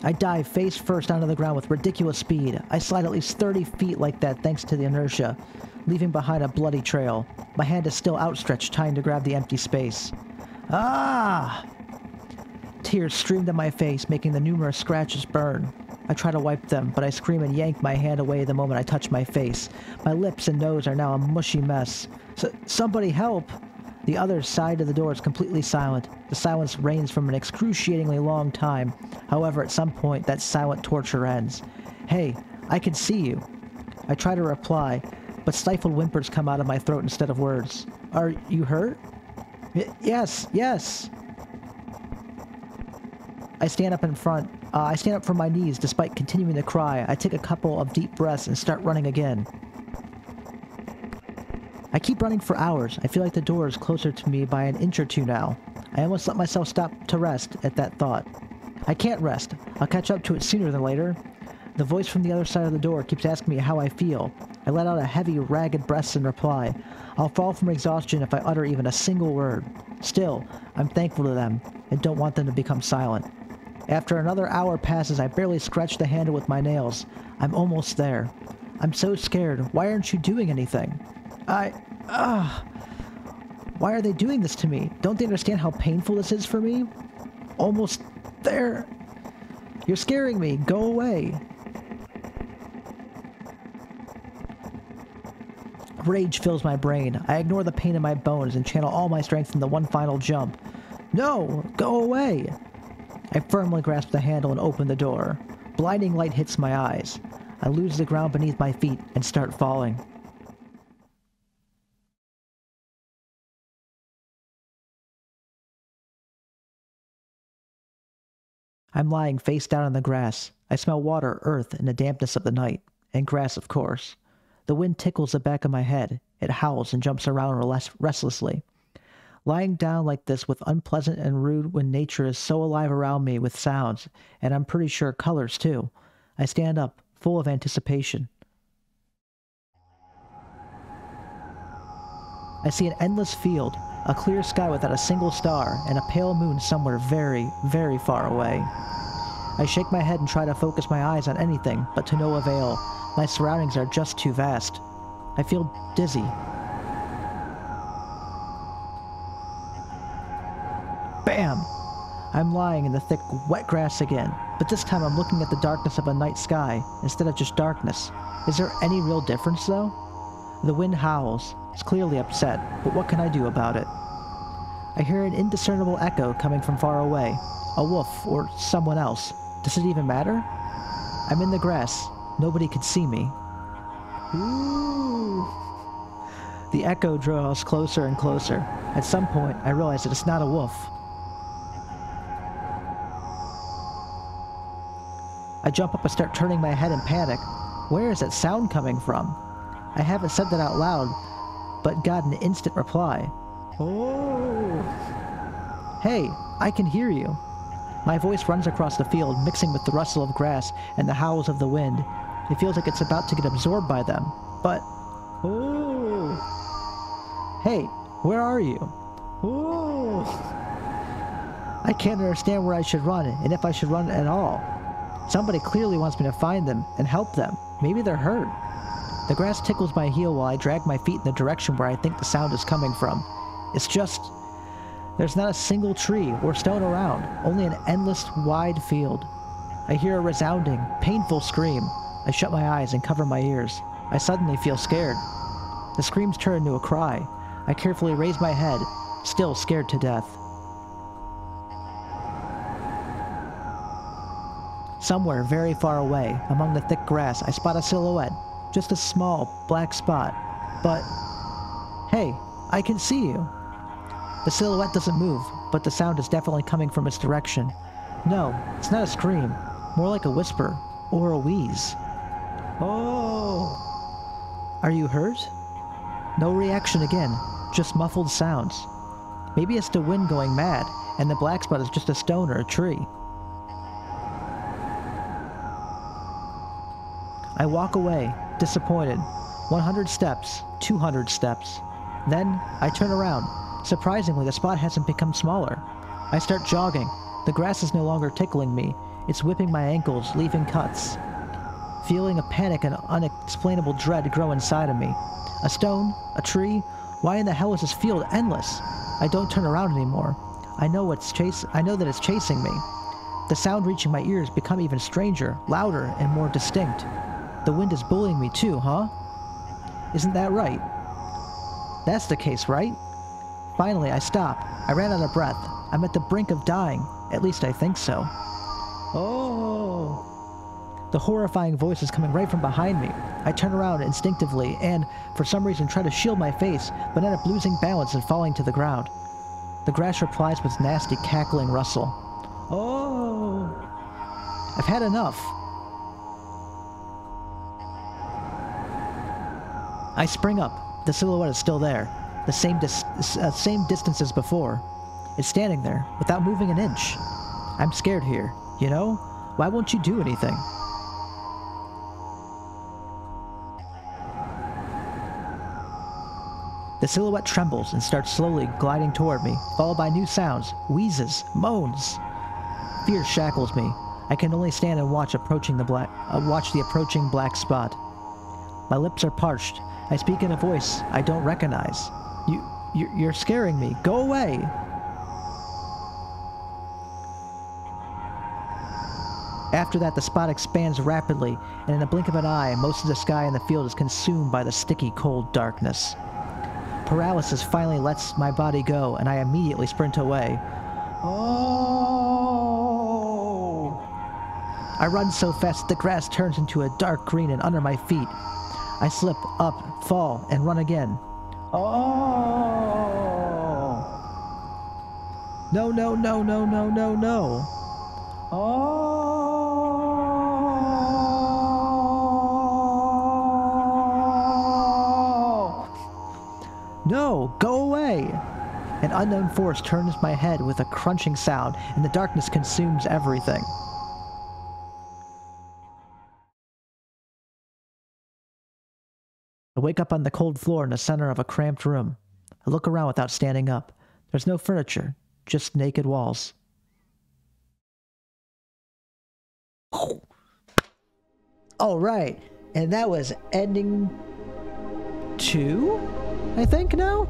I dive face first onto the ground with ridiculous speed. I slide at least 30 feet like that thanks to the inertia, leaving behind a bloody trail. My hand is still outstretched, trying to grab the empty space. Ah! Tears stream down my face, making the numerous scratches burn. I try to wipe them, but I scream and yank my hand away the moment I touch my face. My lips and nose are now a mushy mess. Somebody help! The other side of the door is completely silent. The silence reigns from an excruciatingly long time. However, at some point, that silent torture ends. Hey, I can see you. I try to reply, but stifled whimpers come out of my throat instead of words. Are you hurt? Yes. I stand up from my knees despite continuing to cry. I take a couple of deep breaths and start running again. I keep running for hours. I feel like the door is closer to me by an inch or two now. I almost let myself stop to rest at that thought. I can't rest. I'll catch up to it sooner than later. The voice from the other side of the door keeps asking me how I feel. I let out a heavy, ragged breath in reply. I'll fall from exhaustion if I utter even a single word. Still, I'm thankful to them and don't want them to become silent. After another hour passes, I barely scratch the handle with my nails. I'm almost there. I'm so scared. Why aren't you doing anything? Why are they doing this to me? Don't they understand how painful this is for me? Almost there. You're scaring me. Go away. Rage fills my brain. I ignore the pain in my bones and channel all my strength in the one final jump. No! Go away! I firmly grasp the handle and open the door. Blinding light hits my eyes. I lose the ground beneath my feet and start falling. I'm lying face down in the grass. I smell water, earth, and the dampness of the night. And grass, of course. The wind tickles the back of my head. It howls and jumps around restlessly. Lying down like this with unpleasant and rude when nature is so alive around me with sounds, and I'm pretty sure colors too. I stand up, full of anticipation. I see an endless field, a clear sky without a single star, and a pale moon somewhere very, very far away. I shake my head and try to focus my eyes on anything, but to no avail. My surroundings are just too vast. I feel dizzy. Bam! I'm lying in the thick, wet grass again, but this time I'm looking at the darkness of a night sky, instead of just darkness. Is there any real difference, though? The wind howls. It's clearly upset, but what can I do about it? I hear an indiscernible echo coming from far away. A wolf, or someone else. Does it even matter? I'm in the grass. Nobody could see me. Ooh. The echo draws closer and closer. At some point, I realize that it's not a wolf. I jump up and start turning my head in panic. Where is that sound coming from? I haven't said that out loud, but got an instant reply. Oh! Hey, I can hear you. My voice runs across the field, mixing with the rustle of grass and the howls of the wind. It feels like it's about to get absorbed by them, but... Oh! Hey, where are you? Oh! I can't understand where I should run, and if I should run at all. Somebody clearly wants me to find them and help them. Maybe they're hurt. The grass tickles my heel while I drag my feet in the direction where I think the sound is coming from. It's just... there's not a single tree or stone around, only an endless, wide field. I hear a resounding, painful scream. I shut my eyes and cover my ears. I suddenly feel scared. The screams turn into a cry. I carefully raise my head, still scared to death. Somewhere very far away, among the thick grass, I spot a silhouette. Just a small, black spot. But, hey, I can see you. The silhouette doesn't move, but the sound is definitely coming from its direction. No, it's not a scream. More like a whisper, or a wheeze. Oh! Are you hurt? No reaction again, just muffled sounds. Maybe it's the wind going mad, and the black spot is just a stone or a tree. I walk away, disappointed. 100 steps, 200 steps. Then, I turn around. Surprisingly, the spot hasn't become smaller. I start jogging. The grass is no longer tickling me. It's whipping my ankles, leaving cuts. Feeling a panic and unexplainable dread grow inside of me. A stone? A tree? Why in the hell is this field endless? I don't turn around anymore. I know that it's chasing me. The sound reaching my ears become even stranger, louder, and more distinct. The wind is bullying me too, huh? Isn't that right? That's the case, right? Finally, I stop. I ran out of breath. I'm at the brink of dying. At least I think so. Oh! The horrifying voice is coming right from behind me. I turn around instinctively and, for some reason, try to shield my face, but end up losing balance and falling to the ground. The grass replies with nasty, cackling rustle. Oh! I've had enough. I spring up. The silhouette is still there. The same distance as before. It's standing there, without moving an inch. I'm scared here, you know? Why won't you do anything? The silhouette trembles and starts slowly gliding toward me, followed by new sounds, wheezes, moans. Fear shackles me. I can only stand and watch the approaching black spot. My lips are parched. I speak in a voice I don't recognize. You're scaring me. Go away! After that, the spot expands rapidly, and in a blink of an eye, most of the sky in the field is consumed by the sticky, cold darkness. Paralysis finally lets my body go, and I immediately sprint away. Oh! I run so fast the grass turns into a dark green and under my feet. I slip, up, fall, and run again. Oh! No, no, no, no, no, no, no. Oh! No, go away! An unknown force turns my head with a crunching sound, and the darkness consumes everything. I wake up on the cold floor in the center of a cramped room. I look around without standing up. There's no furniture, just naked walls. All right, and that was ending 2, I think now?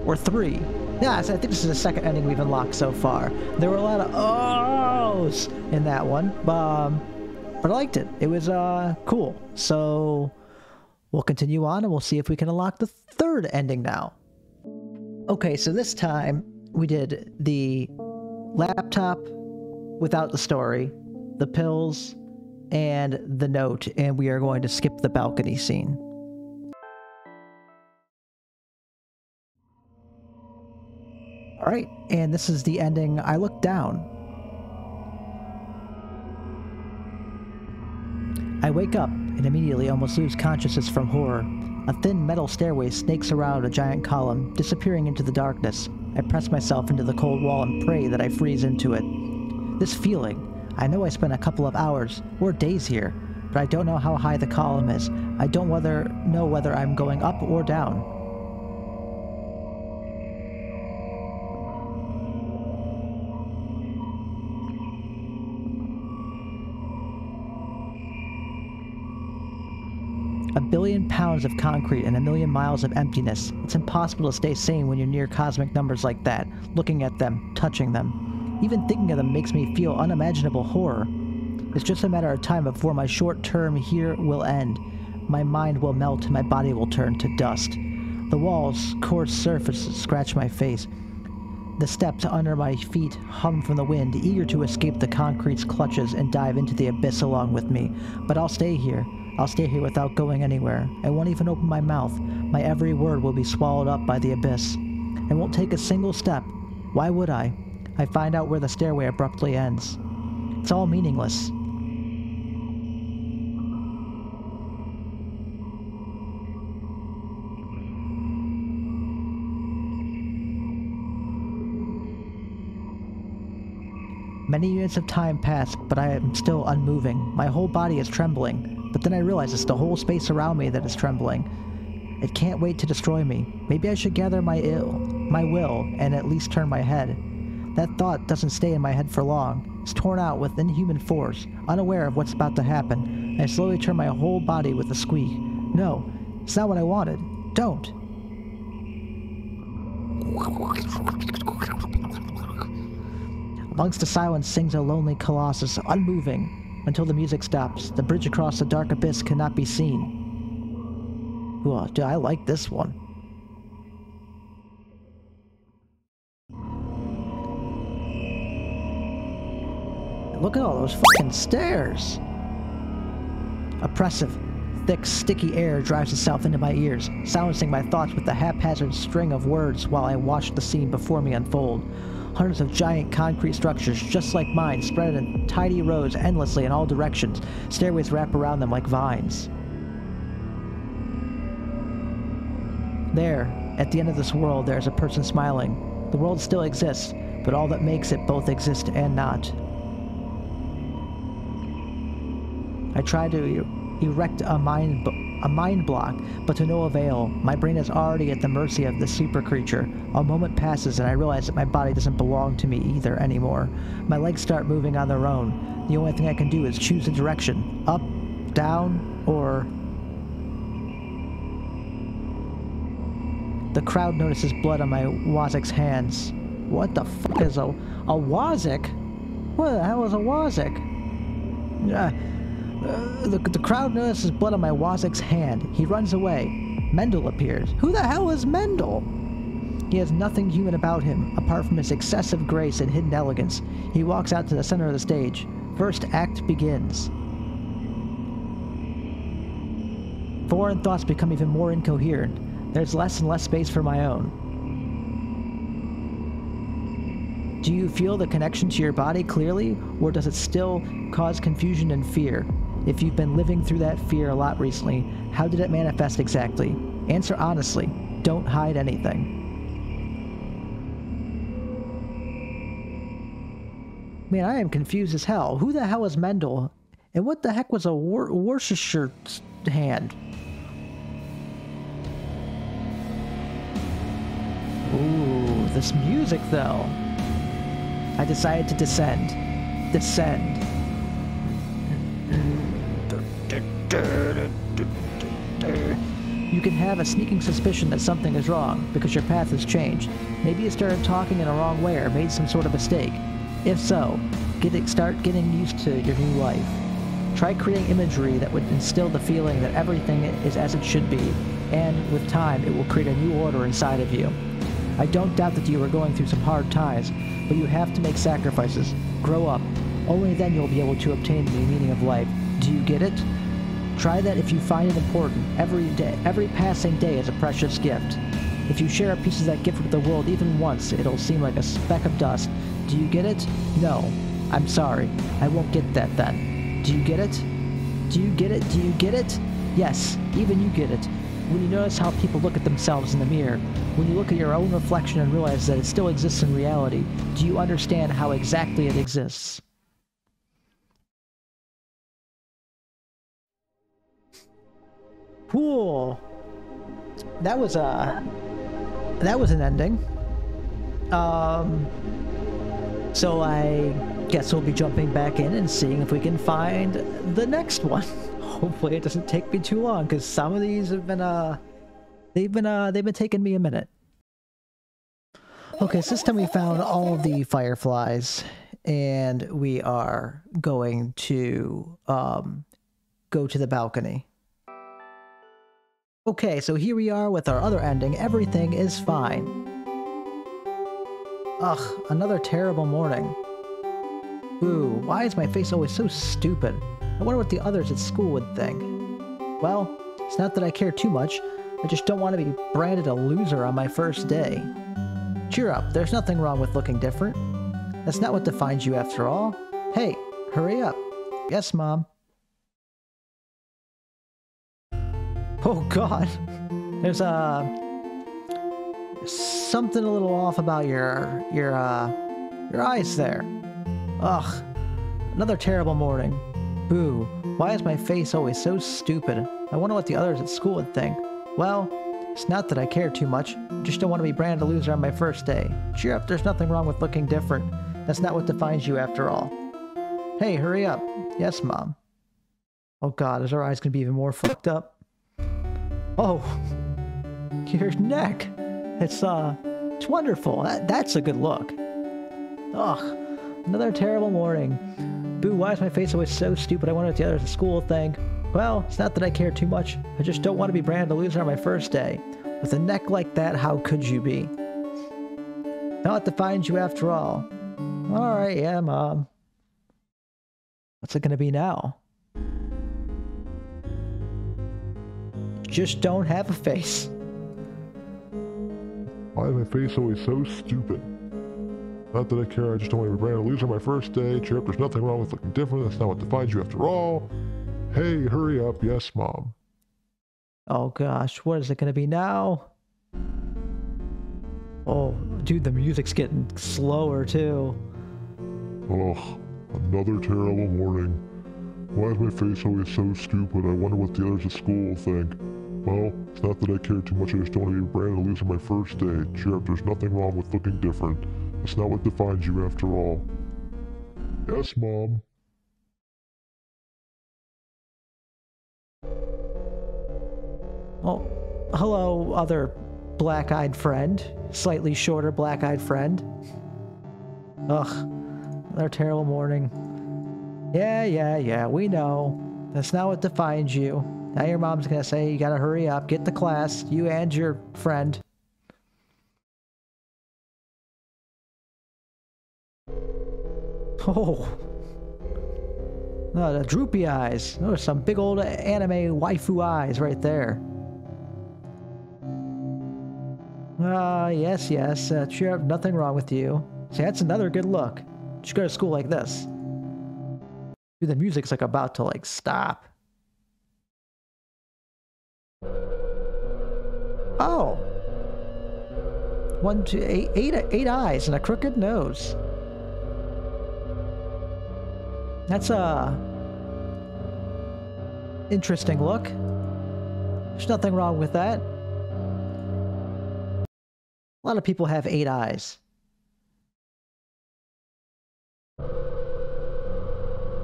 Or 3. Yeah, so I think this is the second ending we've unlocked so far. There were a lot of ohs in that one, but I liked it. It was cool. So we'll continue on and we'll see if we can unlock the third ending now. Okay, so this time we did the laptop without the story, the pills, and the note, and we are going to skip the balcony scene. Alright, and this is the ending. I look down. I wake up and immediately almost lose consciousness from horror. A thin metal stairway snakes around a giant column, disappearing into the darkness. I press myself into the cold wall and pray that I freeze into it. This feeling, I know I spent a couple of hours or days here, but I don't know how high the column is. I don't know whether I'm going up or down. A billion pounds of concrete and a million miles of emptiness. It's impossible to stay sane when you're near cosmic numbers like that, looking at them, touching them. Even thinking of them makes me feel unimaginable horror. It's just a matter of time before my short term here will end. My mind will melt and my body will turn to dust. The walls, coarse surfaces scratch my face. The steps under my feet hum from the wind, eager to escape the concrete's clutches and dive into the abyss along with me. But I'll stay here. I'll stay here without going anywhere. I won't even open my mouth. My every word will be swallowed up by the abyss. I won't take a single step. Why would I? I find out where the stairway abruptly ends. It's all meaningless. Many units of time pass, but I am still unmoving. My whole body is trembling, but then I realize it's the whole space around me that is trembling. It can't wait to destroy me. Maybe I should gather my will, and at least turn my head. That thought doesn't stay in my head for long. It's torn out with inhuman force, unaware of what's about to happen. I slowly turn my whole body with a squeak. No, it's not what I wanted. Don't. Amongst the silence sings a lonely colossus, unmoving, until the music stops. The bridge across the dark abyss cannot be seen. Ooh, dude, I like this one. Look at all those fucking stairs! Oppressive, thick, sticky air drives itself into my ears, silencing my thoughts with the haphazard string of words while I watch the scene before me unfold. Hundreds of giant concrete structures, just like mine, spread in tidy rows endlessly in all directions. Stairways wrap around them like vines. There, at the end of this world, there is a person smiling. The world still exists, but all that makes it both exist and not. I try to erect a mind block, but to no avail. My brain is already at the mercy of the super creature. A moment passes and I realize that my body doesn't belong to me either anymore. My legs start moving on their own. The only thing I can do is choose a direction. Up, down, or... The crowd notices blood on my Wazik's hands. What the fuck is a Wazik? What the hell is a Wazik? The crowd notices blood on my Wazik's hand. He runs away. Mendel appears. Who the hell is Mendel? He has nothing human about him, apart from his excessive grace and hidden elegance. He walks out to the center of the stage. First act begins. Foreign thoughts become even more incoherent. There's less and less space for my own. Do you feel the connection to your body clearly, or does it still cause confusion and fear? If you've been living through that fear a lot recently, how did it manifest exactly? Answer honestly. Don't hide anything. Man, I am confused as hell. Who the hell is Mendel? And what the heck was a Worcestershire hand? Ooh, this music though. I decided to descend. Descend. You can have a sneaking suspicion that something is wrong, because your path has changed. Maybe you started talking in a wrong way or made some sort of mistake. If so, start getting used to your new life. Try creating imagery that would instill the feeling that everything is as it should be, and with time it will create a new order inside of you. I don't doubt that you are going through some hard times, but you have to make sacrifices. Grow up. Only then you'll be able to obtain the meaning of life. Do you get it? Try that if you find it important. Every day, every passing day is a precious gift. If you share a piece of that gift with the world even once, it'll seem like a speck of dust. Do you get it? No. I'm sorry. I won't get that then. Do you get it? Do you get it? Do you get it? Yes, even you get it. When you notice how people look at themselves in the mirror, when you look at your own reflection and realize that it still exists in reality, do you understand how exactly it exists? Cool. That was an ending. So I guess we'll be jumping back in and seeing if we can find the next one. Hopefully it doesn't take me too long, because some of these have been they've been taking me a minute. Okay, so this time we found all of the fireflies, and we are going to go to the balcony. Okay, so here we are with our other ending. Everything is fine. Ugh, another terrible morning. Ooh, why is my face always so stupid? I wonder what the others at school would think. Well, it's not that I care too much. I just don't want to be branded a loser on my first day. Cheer up, there's nothing wrong with looking different. That's not what defines you after all. Hey, hurry up. Yes, Mom. Oh God, there's something a little off about your eyes there. Ugh. Another terrible morning. Boo. Why is my face always so stupid? I wonder what the others at school would think. Well, it's not that I care too much. I just don't want to be branded a loser on my first day. Cheer up, there's nothing wrong with looking different. That's not what defines you after all. Hey, hurry up. Yes, Mom. Oh god, is our eyes gonna be even more fucked up? Oh. Your neck. It's wonderful. That's a good look. Ugh. Another terrible morning. Boo, why is my face always so stupid? I wonder what the others at school think. Well, it's not that I care too much. I just don't want to be branded a loser on my first day. With a neck like that, how could you be? Not what defines you after all. Alright, yeah, Mom. What's it gonna be now? Just don't have a face. Why is my face always so stupid? Not that I care, I just don't want to be branded a loser on my first day. Cheer up, there's nothing wrong with looking different. That's not what defines you after all. Hey, hurry up. Yes, Mom. Oh gosh, what is it gonna be now? Oh, dude, the music's getting slower too. Ugh, another terrible morning. Why is my face always so stupid? I wonder what the others at school will think. Well, it's not that I care too much, I just don't want to be branded a loser my first day. Cheer up, there's nothing wrong with looking different. That's not what defines you after all. Yes, Mom. Oh, hello, other black-eyed friend. Slightly shorter black-eyed friend. Ugh, another terrible morning. Yeah, we know. That's not what defines you. Now your mom's gonna say you gotta hurry up, get to class, you and your friend. Oh. Oh, the droopy eyes. Those are some big old anime waifu eyes right there. Yes. Cheer up, nothing wrong with you. See, that's another good look. Just go to school like this. Dude, the music's like about to like stop. Oh. 1, 2, 8 eyes and a crooked nose. That's a interesting look. There's nothing wrong with that. A lot of people have 8 eyes.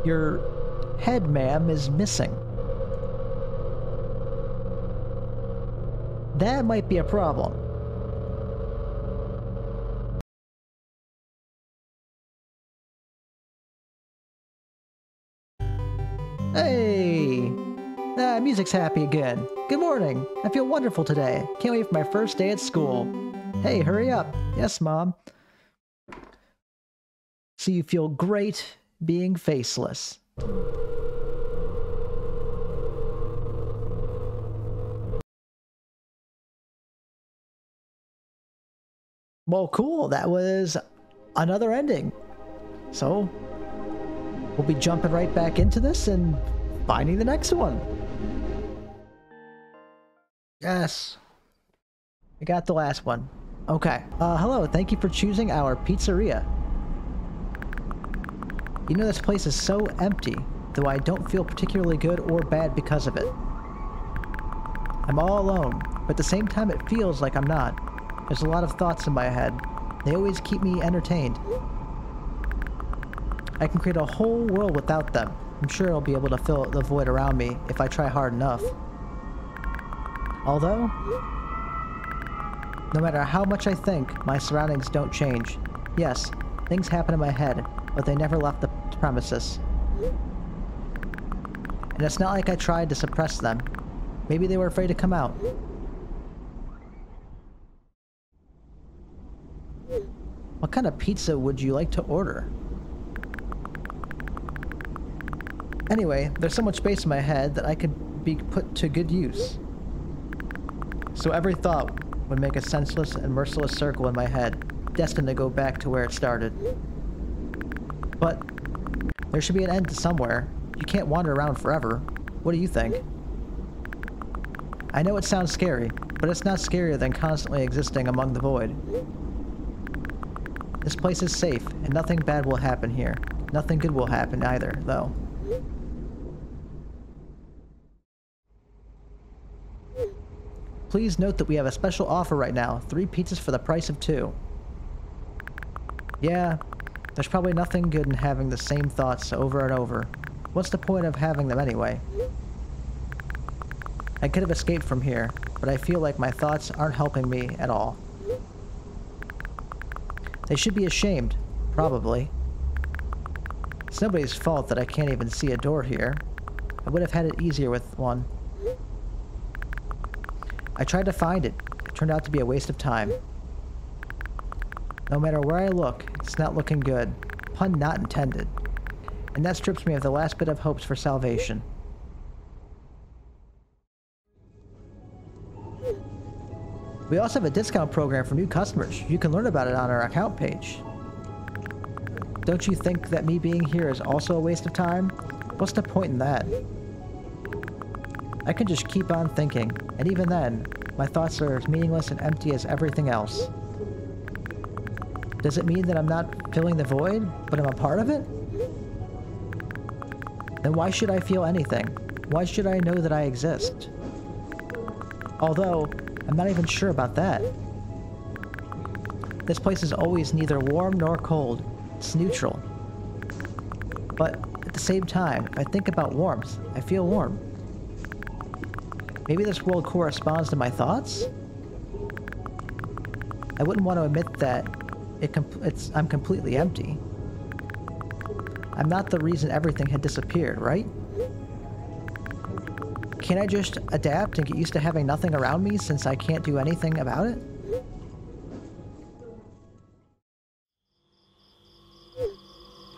Your head, ma'am, is missing. That might be a problem. Hey! Music's happy again. Good morning. I feel wonderful today. Can't wait for my first day at school. Hey, hurry up. Yes, Mom. So you feel great being faceless. Well, cool. That was another ending. So, we'll be jumping right back into this and finding the next one. Yes. We got the last one. Okay. Hello. Thank you for choosing our pizzeria. You know, this place is so empty, though I don't feel particularly good or bad because of it. I'm all alone, but at the same time it feels like I'm not. There's a lot of thoughts in my head. They always keep me entertained. I can create a whole world without them. I'm sure I'll be able to fill the void around me if I try hard enough. Although, no matter how much I think, my surroundings don't change. Yes, things happen in my head, but they never left the premises. And it's not like I tried to suppress them. Maybe they were afraid to come out. What kind of pizza would you like to order? Anyway, there's so much space in my head that I could be put to good use. So every thought would make a senseless and merciless circle in my head, destined to go back to where it started. But there should be an end to somewhere. You can't wander around forever. What do you think? I know it sounds scary, but it's not scarier than constantly existing among the void. This place is safe, and nothing bad will happen here. Nothing good will happen either, though. Please note that we have a special offer right now. 3 pizzas for the price of 2. Yeah, there's probably nothing good in having the same thoughts over and over. What's the point of having them anyway? I could have escaped from here, but I feel like my thoughts aren't helping me at all. They should be ashamed, probably. It's nobody's fault that I can't even see a door here. I would have had it easier with one. I tried to find it. It turned out to be a waste of time. No matter where I look, it's not looking good. Pun not intended. And that strips me of the last bit of hopes for salvation. We also have a discount program for new customers. You can learn about it on our account page. Don't you think that me being here is also a waste of time? What's the point in that? I can just keep on thinking, and even then, my thoughts are as meaningless and empty as everything else. Does it mean that I'm not filling the void, but I'm a part of it? Then why should I feel anything? Why should I know that I exist? Although, I'm not even sure about that. This place is always neither warm nor cold. It's neutral. But at the same time, if I think about warmth, I feel warm. Maybe this world corresponds to my thoughts? I wouldn't want to admit that I'm completely empty. I'm not the reason everything had disappeared, right? Can't I just adapt and get used to having nothing around me since I can't do anything about it?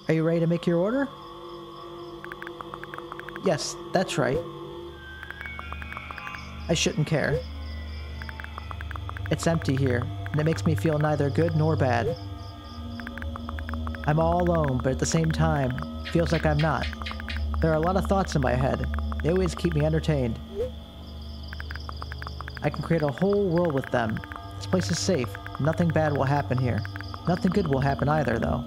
Are you ready to make your order? Yes, that's right. I shouldn't care. It's empty here, and it makes me feel neither good nor bad. I'm all alone, but at the same time, it feels like I'm not. There are a lot of thoughts in my head. They always keep me entertained. I can create a whole world with them. This place is safe. Nothing bad will happen here. Nothing good will happen either, though.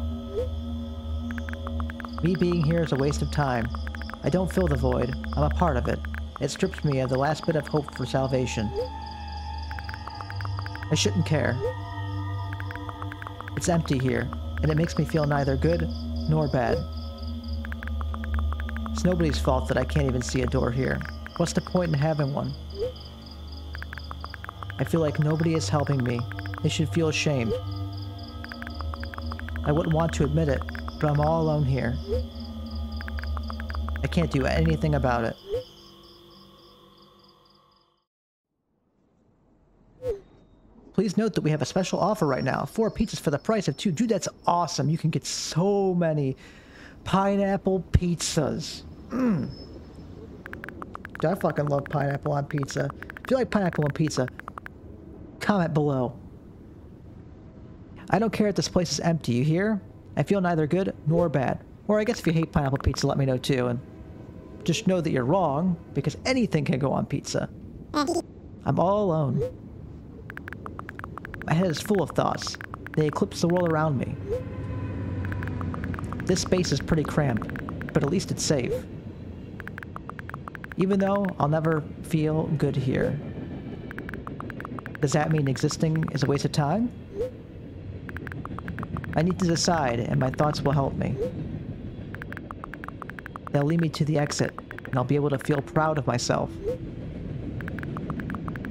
Me being here is a waste of time. I don't fill the void. I'm a part of it. It strips me of the last bit of hope for salvation. I shouldn't care. It's empty here, and it makes me feel neither good nor bad. It's nobody's fault that I can't even see a door here. What's the point in having one? I feel like nobody is helping me. They should feel ashamed. I wouldn't want to admit it, but I'm all alone here. I can't do anything about it. Please note that we have a special offer right now. 4 pizzas for the price of 2. Dude, that's awesome. You can get so many pineapple pizzas. Dude, I fucking love pineapple on pizza. If you like pineapple on pizza, comment below. I don't care if this place is empty, you hear? I feel neither good nor bad. Or I guess if you hate pineapple pizza, let me know too. And just know that you're wrong, because anything can go on pizza. I'm all alone. My head is full of thoughts. They eclipse the world around me. This space is pretty cramped, but at least it's safe. Even though I'll never feel good here. Does that mean existing is a waste of time? I need to decide, and my thoughts will help me. They'll lead me to the exit, and I'll be able to feel proud of myself.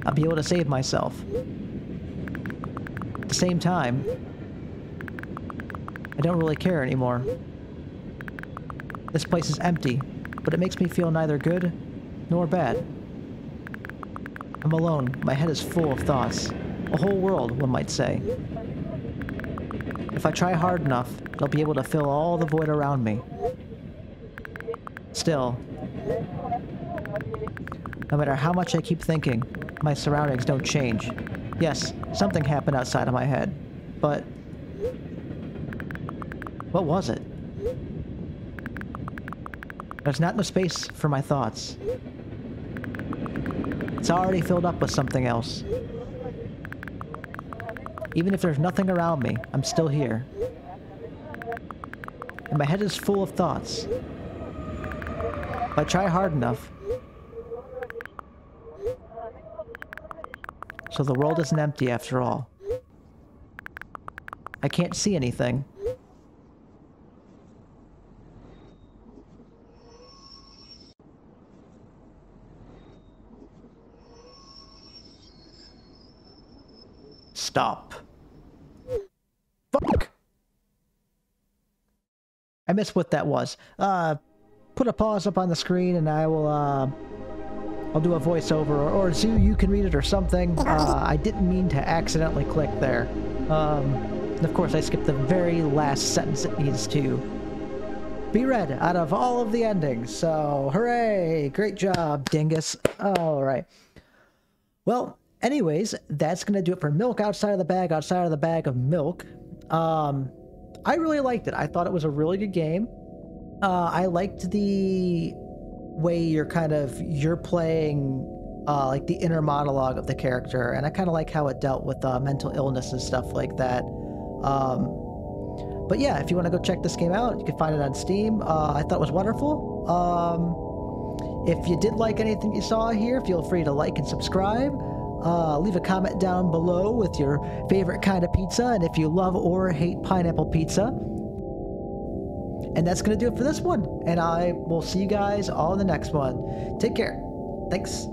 I'll be able to save myself. At the same time, I don't really care anymore. This place is empty, but it makes me feel neither good nor bad. I'm alone. My head is full of thoughts. A whole world, one might say. If I try hard enough, I'll be able to fill all the void around me. Still, no matter how much I keep thinking, my surroundings don't change. Yes, something happened outside of my head, but what was it? There's not enough space for my thoughts. It's already filled up with something else. Even if there's nothing around me, I'm still here. and my head is full of thoughts. If I try hard enough, so the world isn't empty after all. I can't see anything. Stop. Fuck! I missed what that was. Put a pause up on the screen and I will, I'll do a voiceover, or Zoo, you can read it or something. I didn't mean to accidentally click there. And of course I skipped the very last sentence it needs to be read out of all of the endings. So, hooray! Great job, dingus. Alright. Well, anyways, that's gonna do it for Milk Outside of the Bag of Milk. I really liked it. I thought it was a really good game. I liked the way you're playing like the inner monologue of the character, and I kind of like how it dealt with mental illness and stuff like that. But yeah, if you want to go check this game out, you can find it on Steam. I thought it was wonderful. If you did like anything you saw here, feel free to like and subscribe. Leave a comment down below with your favorite kind of pizza, and if you love or hate pineapple pizza. And that's going to do it for this one. And I will see you guys all in the next one. Take care. Thanks.